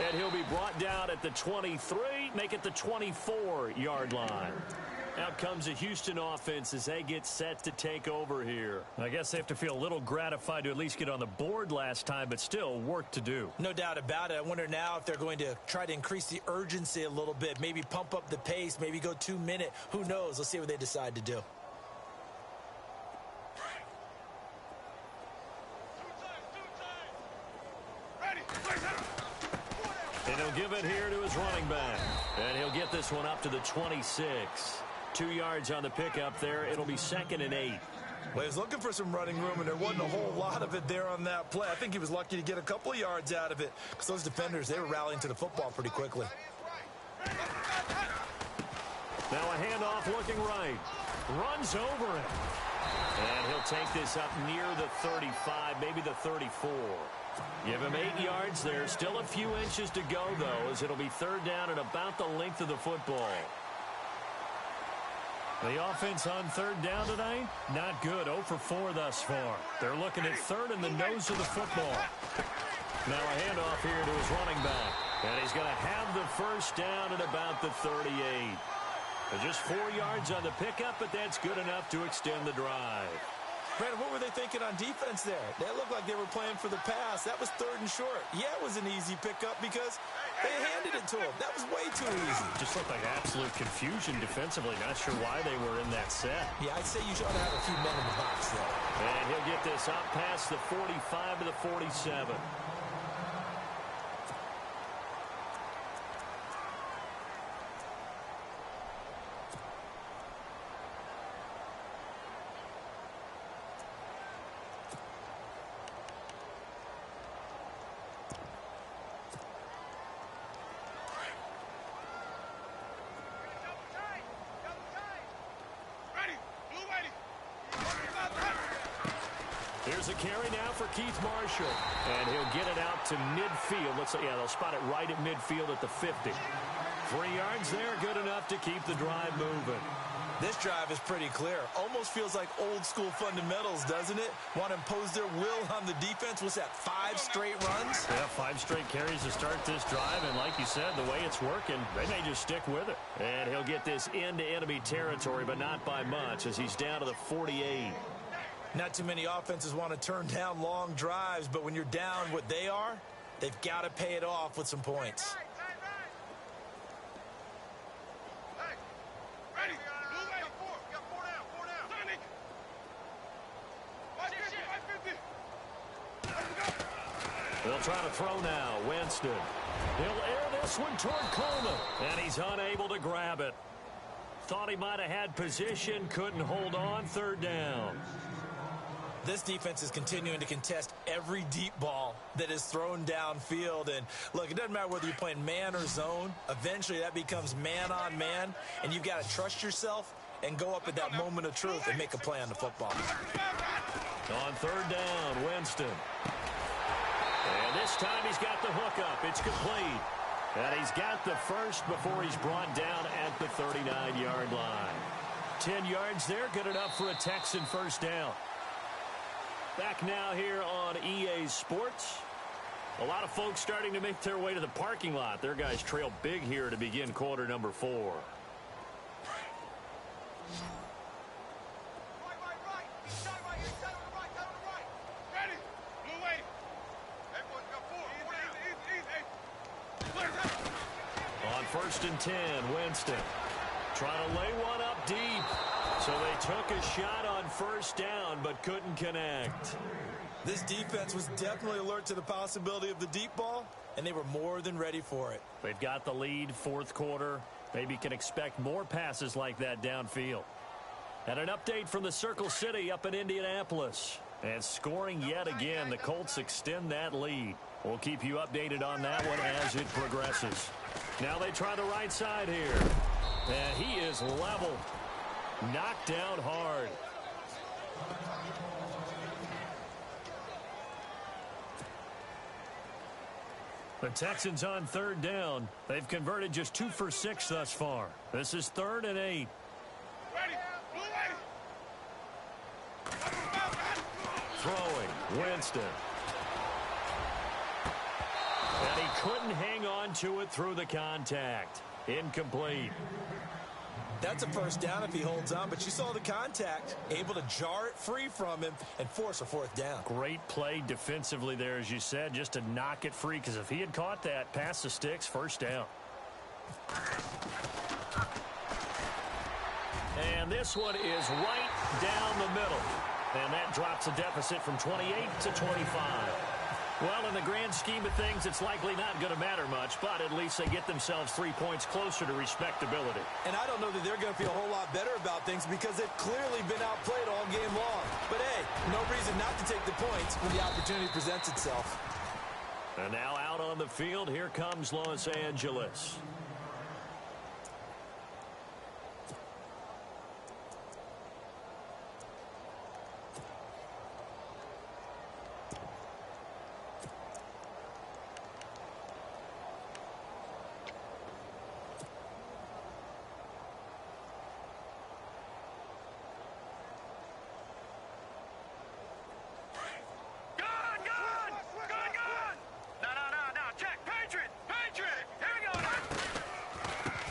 And he'll be brought down at the 23, make it the 24-yard line. Out comes the Houston offense as they get set to take over here. I guess they have to feel a little gratified to at least get on the board last time, but still work to do. No doubt about it. I wonder now if they're going to try to increase the urgency a little bit, maybe pump up the pace, maybe go 2-minute. Who knows? Let's see what they decide to do. And he'll give it here to his running back. And he'll get this one up to the 26. 2 yards on the pickup there. It'll be 2nd and 8. Well, he was looking for some running room, and there wasn't a whole lot of it there on that play. I think he was lucky to get a couple of yards out of it because those defenders, they were rallying to the football pretty quickly. Now a handoff looking right. Runs over it. And he'll take this up near the 35, maybe the 34. Give him 8 yards there. Still a few inches to go, though, as it'll be 3rd down and about the length of the football. The offense on 3rd down tonight, not good. 0 for 4 thus far. They're looking at 3rd in the nose of the football. Now a handoff here to his running back. And he's going to have the 1st down at about the 38. Just 4 yards on the pickup, but that's good enough to extend the drive. Brandon, what were they thinking on defense there? They looked like they were playing for the pass. That was 3rd and short. Yeah, it was an easy pickup because they handed it to him. That was way too easy. Just looked like absolute confusion defensively. Not sure why they were in that set. Yeah, I'd say you should have a few men in the box there. And he'll get this up past the 45 to the 47. Here's a carry now for Keith Marshall. And he'll get it out to midfield. Let's say, yeah, they'll spot it right at midfield at the 50. 3 yards there, good enough to keep the drive moving. This drive is pretty clear. Almost feels like old school fundamentals, doesn't it? Want to impose their will on the defense. What's that, 5 straight runs? Yeah, 5 straight carries to start this drive. And like you said, the way it's working, they may just stick with it. And he'll get this into enemy territory, but not by much as he's down to the 48. Not too many offenses want to turn down long drives, but when you're down what they are, they've got to pay it off with some points. They'll try to throw now. Winston. He'll air this one toward Coleman, and he's unable to grab it. Thought he might have had position, couldn't hold on. 3rd down. This defense is continuing to contest every deep ball that is thrown downfield. And, look, it doesn't matter whether you're playing man or zone. Eventually, that becomes man-on-man, and you've got to trust yourself and go up at that moment of truth and make a play on the football. On 3rd down, Winston. And this time he's got the hook up. It's complete. And he's got the 1st before he's brought down at the 39-yard line. 10 yards there, good enough for a Texan 1st down. Back now here on EA Sports. A lot of folks starting to make their way to the parking lot. Their guys trail big here to begin quarter number 4. 1st and 10. Winston trying to lay one up deep. So they took a shot on 1st down but couldn't connect. This defense was definitely alert to the possibility of the deep ball, and they were more than ready for it. They've got the lead, 4th quarter. Maybe can expect more passes like that downfield. And an update from the Circle City up in Indianapolis. And scoring yet again, the Colts extend that lead. We'll keep you updated on that one as it progresses. Now they try the right side here. And he is level. Knocked down hard. The Texans on 3rd down. They've converted just 2 for 6 thus far. This is 3rd and 8. Throwing, Winston. And he couldn't hang on to it through the contact. Incomplete. That's a 1st down if he holds on, but you saw the contact, able to jar it free from him and force a 4th down. Great play defensively there, as you said, just to knock it free, because if he had caught that, past the sticks, 1st down. And this one is right down the middle. And that drops a deficit from 28 to 25. Well, in the grand scheme of things, it's likely not going to matter much, but at least they get themselves 3 points closer to respectability. And I don't know that they're going to feel a whole lot better about things because they've clearly been outplayed all game long. But, hey, no reason not to take the points when the opportunity presents itself. And now out on the field, here comes Los Angeles.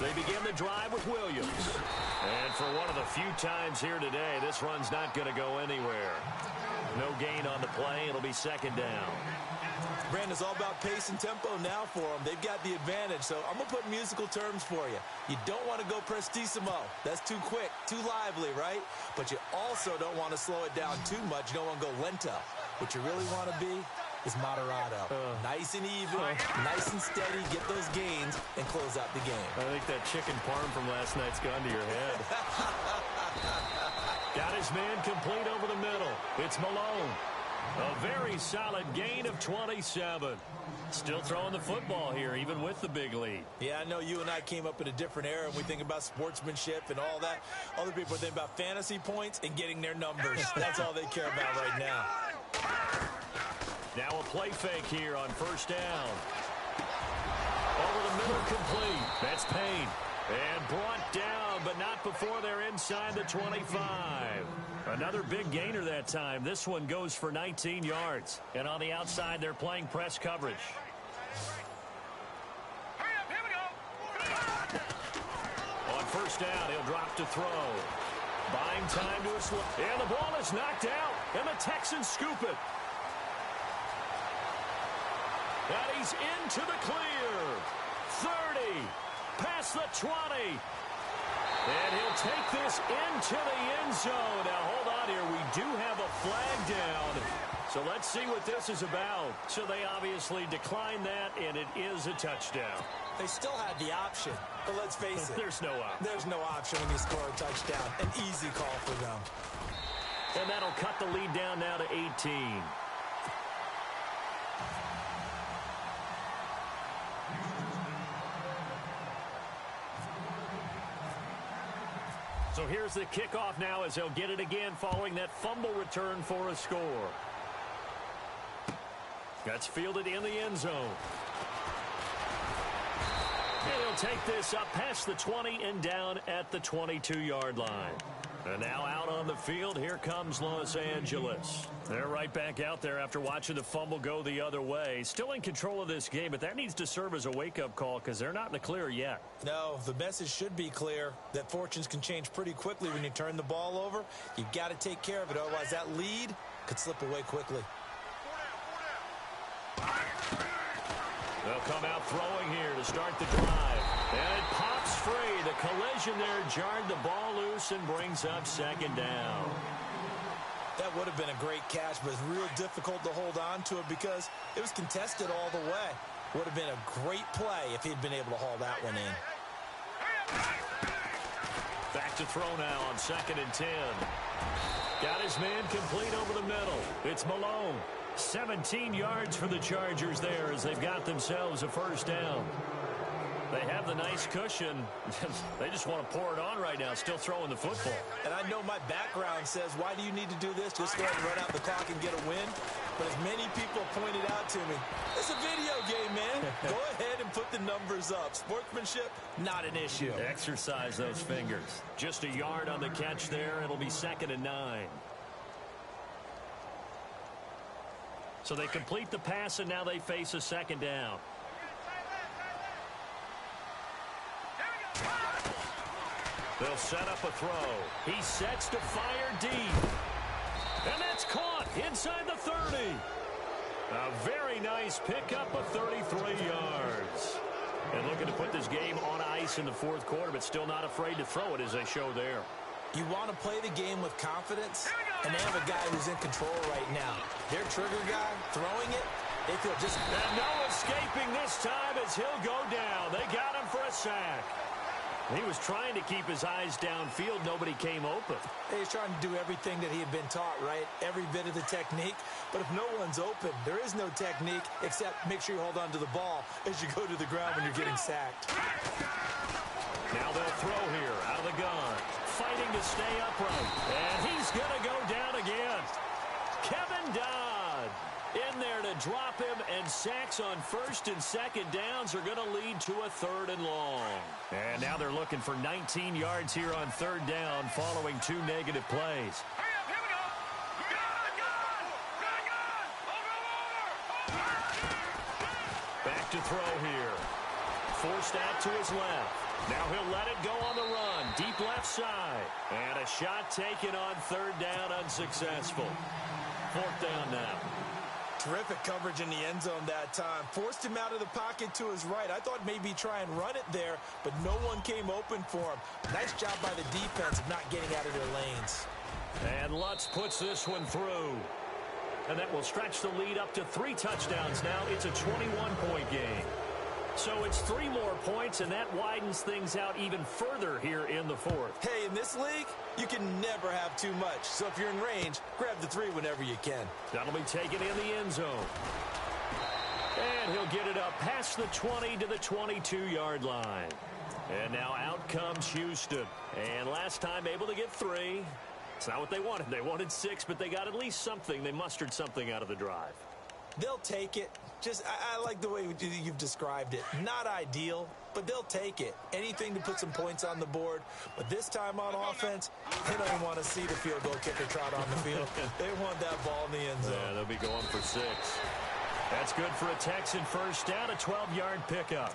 They begin the drive with Williams. And for one of the few times here today, this run's not going to go anywhere. No gain on the play. It'll be 2nd down. Brandon, it's all about pace and tempo now for them. They've got the advantage, so I'm going to put musical terms for you. You don't want to go prestissimo. That's too quick, too lively, right? But you also don't want to slow it down too much. You don't want to go lento. What you really want to be is moderado. Nice and even, nice and steady, get those gains, and close out the game. I think that chicken parm from last night's gone to your head. Got his man complete over the middle. It's Malone. A very solid gain of 27. Still throwing the football here, even with the big lead. Yeah, I know you and I came up in a different era, and we think about sportsmanship and all that. Other people think about fantasy points and getting their numbers. That's all they care about right now. Now a play fake here on 1st down. Over the middle, complete. That's Payne. And brought down, but not before they're inside the 25. Another big gainer that time. This one goes for 19 yards. And on the outside, they're playing press coverage. Hurry up, here we go. On 1st down, he'll drop to throw. Buying time to a slow. And the ball is knocked out. And the Texans scoop it. And he's into the clear. 30. Past the 20. And he'll take this into the end zone. Now, hold on here. We do have a flag down. So let's see what this is about. So they obviously declined that, and it is a touchdown. They still had the option, but let's face it. There's no option. There's no option when you score a touchdown. An easy call for them. And that'll cut the lead down now to 18. So here's the kickoff now as they'll get it again following that fumble return for a score. That's fielded in the end zone. And he'll take this up past the 20 and down at the 22-yard line. And now out on the field, here comes Los Angeles. They're right back out there after watching the fumble go the other way. Still in control of this game, but that needs to serve as a wake-up call because they're not in the clear yet. No, the message should be clear that fortunes can change pretty quickly when you turn the ball over. You've got to take care of it, otherwise that lead could slip away quickly. They'll come out throwing here to start the drive. And it pops free. The collision there jarred the ball loose and brings up second down. That would have been a great catch, but it's real difficult to hold on to it because it was contested all the way. Would have been a great play if he'd been able to haul that one in. Back to throw now on 2nd and 10. Got his man complete over the middle. It's Malone. 17 yards for the Chargers there as they've got themselves a first down. They have the nice cushion. They just want to pour it on right now, still throwing the football. And I know my background says, why do you need to do this? Just go ahead and run out the clock and get a win. But as many people pointed out to me, it's a video game, man. Go ahead and put the numbers up. Sportsmanship, not an issue. Exercise those fingers. Just a yard on the catch there. It'll be 2nd and 9. So they complete the pass, and now they face a second down. They'll set up a throw. He sets to fire deep. And that's caught inside the 30. A very nice pickup of 33 yards. And looking to put this game on ice in the 4th quarter, but still not afraid to throw it as they show there. You want to play the game with confidence, and they have a guy who's in control right now. Their trigger guy, throwing it, they feel just... And no escaping this time as he'll go down. They got him for a sack. He was trying to keep his eyes downfield. Nobody came open. He's trying to do everything that he had been taught, right? Every bit of the technique. But if no one's open, there is no technique except make sure you hold on to the ball as you go to the ground when you're getting sacked. Now they'll throw here out of the gun. Fighting to stay upright. And he's going to go down again. Kevin Dodd in there to drop him, and sacks on 1st and 2nd downs are going to lead to a 3rd and long. And now they're looking for 19 yards here on 3rd down following 2 negative plays. Back to throw here. Forced out to his left. Now he'll let it go on the run. Deep left side. And a shot taken on 3rd down, unsuccessful. 4th down now. Terrific coverage in the end zone that time. Forced him out of the pocket to his right. I thought maybe try and run it there, but no one came open for him. Nice job by the defense of not getting out of their lanes. And Lutz puts this one through. And that will stretch the lead up to 3 touchdowns now. It's a 21-point game. So it's 3 more points, and that widens things out even further here in the 4th. Hey, in this league, you can never have too much. So if you're in range, grab the 3 whenever you can. That'll be taken in the end zone. And he'll get it up past the 20 to the 22-yard line. And now out comes Houston. And last time able to get 3. It's not what they wanted. They wanted 6, but they got at least something. They mustered something out of the drive. They'll take it. I like the way you've described it. Not ideal, but they'll take it. Anything to put some points on the board. But this time on offense, they don't want to see the field goal kicker trot on the field. They want that ball in the end zone. Yeah, they'll be going for 6. That's good for a Texan first down, a 12-yard pickup.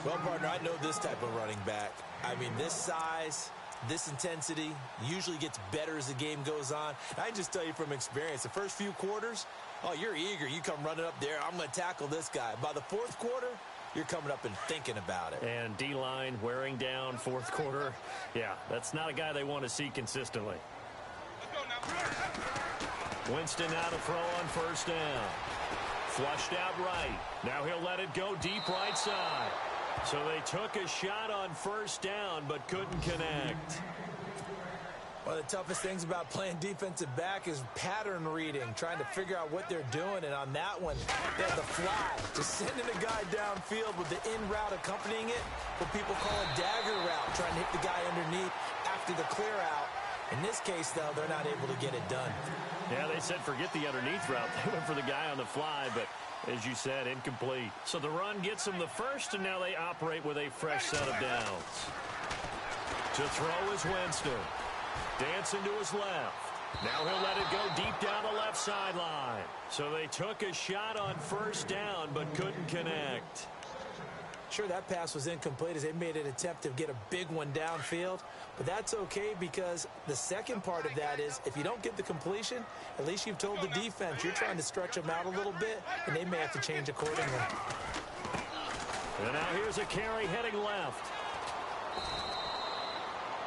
Well, partner, I know this type of running back. I mean, this size, this intensity usually gets better as the game goes on. I can just tell you from experience, the first few quarters, oh, you're eager. You come running up there. I'm going to tackle this guy. By the 4th quarter, you're coming up and thinking about it. And D-line wearing down 4th quarter. Yeah, that's not a guy they want to see consistently. Winston now to throw on 1st down. Flushed out right. Now he'll let it go deep right side. So they took a shot on 1st down but couldn't connect. One of the toughest things about playing defensive back is pattern reading, trying to figure out what they're doing. And on that one, they had the fly, just sending a guy downfield with the in route accompanying it, what people call a dagger route, trying to hit the guy underneath after the clear out. In this case, though, they're not able to get it done. Yeah, they said forget the underneath route. They went for the guy on the fly, but as you said, incomplete. So the run gets them the first, and now they operate with a fresh set of downs. To throw is Winston. Dancing to his left. Now he'll let it go deep down the left sideline. So they took a shot on 1st down, but couldn't connect. Sure, that pass was incomplete as they made an attempt to get a big one downfield. But that's okay because the second part of that is if you don't get the completion, at least you've told the defense you're trying to stretch them out a little bit, and they may have to change accordingly. And now here's a carry heading left.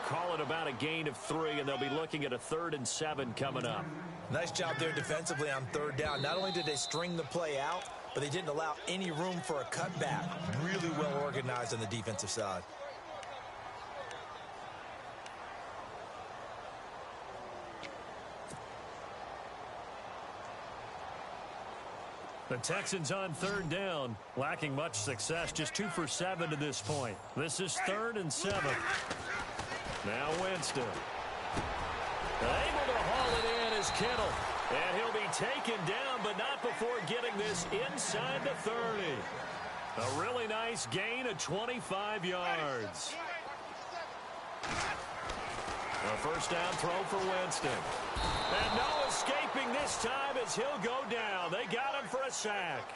Call it about a gain of 3, and they'll be looking at a 3rd and 7 coming up. Nice job there defensively on 3rd down. Not only did they string the play out, but they didn't allow any room for a cutback. Really well organized on the defensive side. The Texans on 3rd down, lacking much success, just 2 for 7 to this point. This is 3rd and 7. Now Winston. Able to haul it in is Kittle. And he'll be taken down, but not before getting this inside the 30. A really nice gain of 25 yards. A first down throw for Winston. And no escaping this time as he'll go down. They got him for a sack.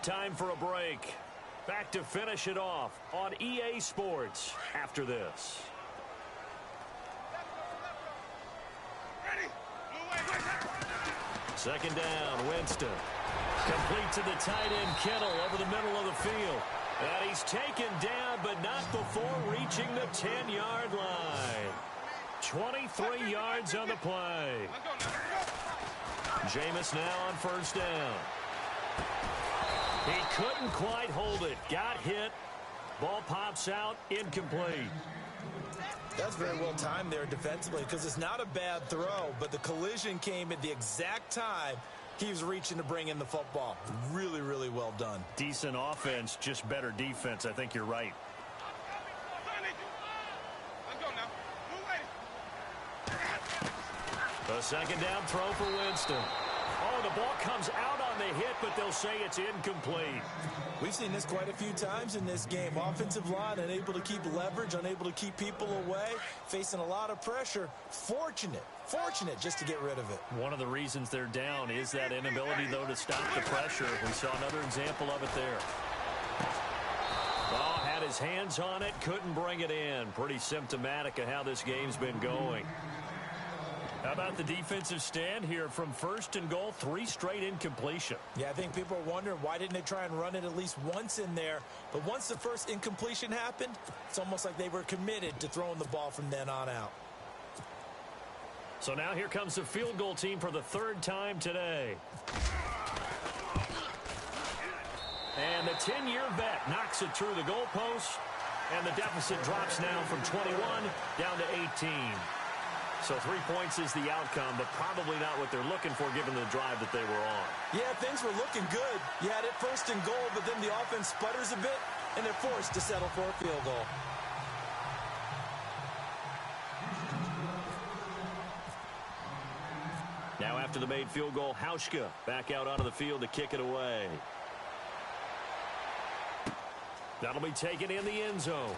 Time for a break. Back to finish it off on EA Sports after this. Second down, Winston. Complete to the tight end, Kittle, over the middle of the field. And he's taken down, but not before reaching the 10-yard line. 23 yards on the play. Jameis now on first down. He couldn't quite hold it. Got hit. Ball pops out, incomplete. That's very well timed there defensively because it's not a bad throw, but the collision came at the exact time he was reaching to bring in the football. Really, really well done. Decent offense, just better defense. I think you're right. A second down throw for Winston. Oh, the ball comes out on the hit, but they'll say it's incomplete. We've seen this quite a few times in this game. Offensive line unable to keep leverage, unable to keep people away, facing a lot of pressure. Fortunate just to get rid of it. One of the reasons they're down is that inability, though, to stop the pressure. We saw another example of it there. Oh, had his hands on it, couldn't bring it in. Pretty symptomatic of how this game's been going. How about the defensive stand here from 1st and goal, 3 straight incompletion? Yeah, I think people are wondering why didn't they try and run it at least once in there. But once the first incompletion happened, it's almost like they were committed to throwing the ball from then on out. So now here comes the field goal team for the 3rd time today. And the 10-year vet knocks it through the goalpost. And the deficit drops now from 21 down to 18. So 3 points is the outcome, but probably not what they're looking for given the drive that they were on. Yeah, things were looking good. You had it 1st and goal, but then the offense sputters a bit, and they're forced to settle for a field goal. Now after the made field goal, Hauschka back out onto the field to kick it away. That'll be taken in the end zone.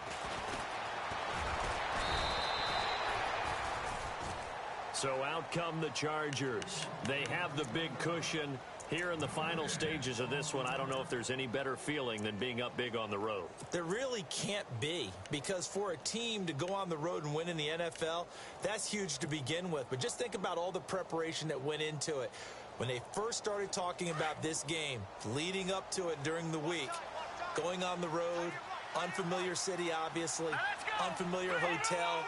So out come the Chargers. They have the big cushion. Here in the final stages of this one, I don't know if there's any better feeling than being up big on the road. There really can't be, because for a team to go on the road and win in the NFL, that's huge to begin with. But just think about all the preparation that went into it. When they first started talking about this game, leading up to it during the week, going on the road, unfamiliar city, obviously, unfamiliar hotel.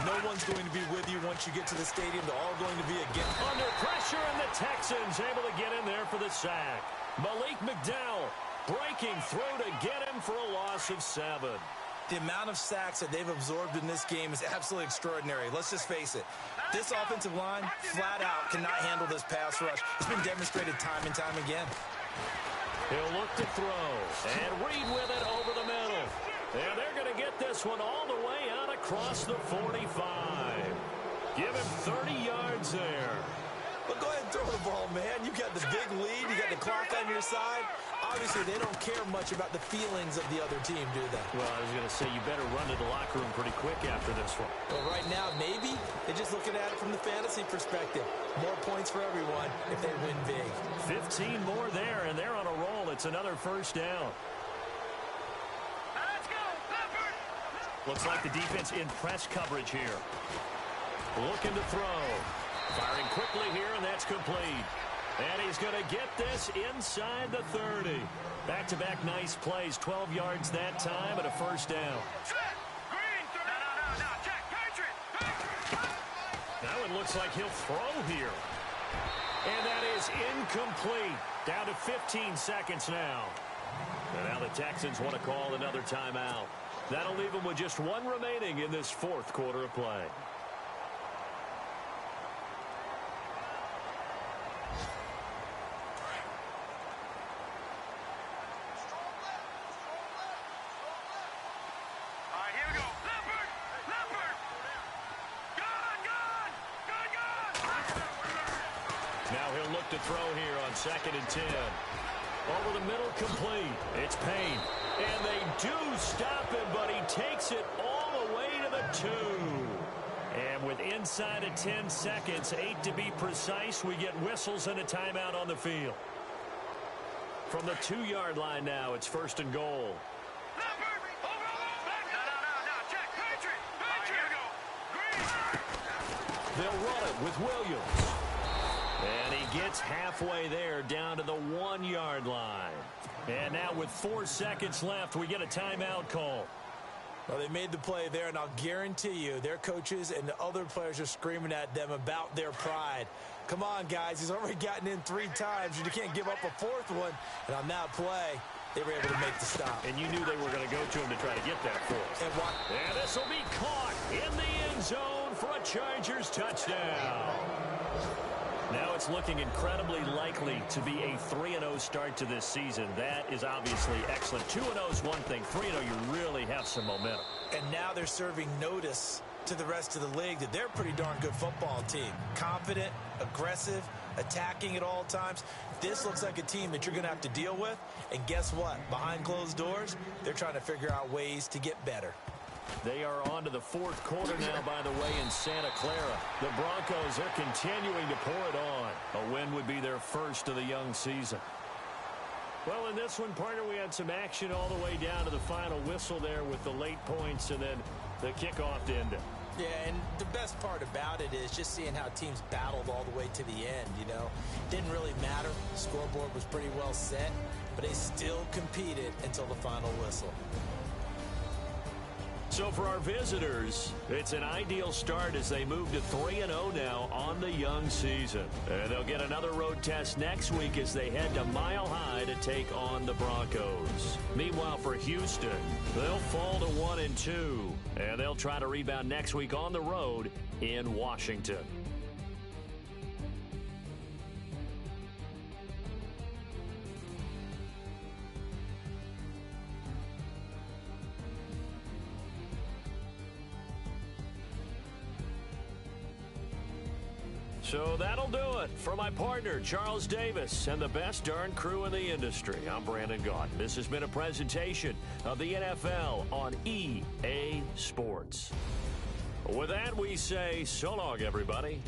No one's going to be with you once you get to the stadium. They're all going to be against. Under pressure, and the Texans able to get in there for the sack. Malik McDowell breaking through to get him for a loss of 7. The amount of sacks that they've absorbed in this game is absolutely extraordinary. Let's just face it. This offensive line, flat out, cannot handle this pass rush. It's been demonstrated time and time again. He'll look to throw, and Reed with it over the middle. And they're going to get this one all the way out across the 45. Give him 30 yards there. But go ahead and throw the ball, man. You got the big lead. You got the clock on your side. Obviously, they don't care much about the feelings of the other team, do they? Well, I was going to say, you better run to the locker room pretty quick after this one. Well, right now, maybe they're just looking at it from the fantasy perspective. More points for everyone if they win big. 15 more there, and they're on a roll. It's another first down. Let's go, Pepper! Looks like the defense in press coverage here. looking to throw. Firing quickly here, and that's complete. And he's going to get this inside the 30. Back-to-back nice plays, 12 yards that time, and a first down. Now it looks like he'll throw here. And that is incomplete. Down to 15 seconds now. And now the Texans want to call another timeout. That'll leave them with just one remaining in this fourth quarter of play. Now he'll look to throw here on 2nd and 10. Over the middle, complete. It's Payne. And they do stop him, but he takes it all the way to the 2. And with inside of 10 seconds, 8 to be precise, we get whistles and a timeout on the field. From the 2-yard line now, it's 1st and goal. They'll run it with Williams. And he gets halfway there down to the 1-yard line. And now with 4 seconds left, we get a timeout call. Well, they made the play there, and I'll guarantee you their coaches and the other players are screaming at them about their pride. Come on, guys. He's already gotten in 3 times. You can't give up a 4th one. And on that play, they were able to make the stop. And you knew they were going to go to him to try to get that 4th. And this will be caught in the end zone for a Chargers touchdown. Now it's looking incredibly likely to be a 3-0 start to this season. That is obviously excellent. 2-0 is one thing. 3-0, you really have some momentum. And now they're serving notice to the rest of the league that they're a pretty darn good football team. Confident, aggressive, attacking at all times. This looks like a team that you're going to have to deal with. And guess what? Behind closed doors, they're trying to figure out ways to get better. They are on to the 4th quarter now, by the way, in Santa Clara. The Broncos are continuing to pour it on. A win would be their first of the young season. Well, in this one, partner, we had some action all the way down to the final whistle there with the late points and then the kickoff to end it. Yeah, and the best part about it is just seeing how teams battled all the way to the end, you know. Didn't really matter. The scoreboard was pretty well set, but they still competed until the final whistle. So for our visitors, it's an ideal start as they move to 3-0 now on the young season. And they'll get another road test next week as they head to Mile High to take on the Broncos. Meanwhile, for Houston, they'll fall to 1-2, and they'll try to rebound next week on the road in Washington. So that'll do it. For my partner, Charles Davis, and the best darn crew in the industry, I'm Brandon Gaudin. This has been a presentation of the NFL on EA Sports. With that, we say so long, everybody.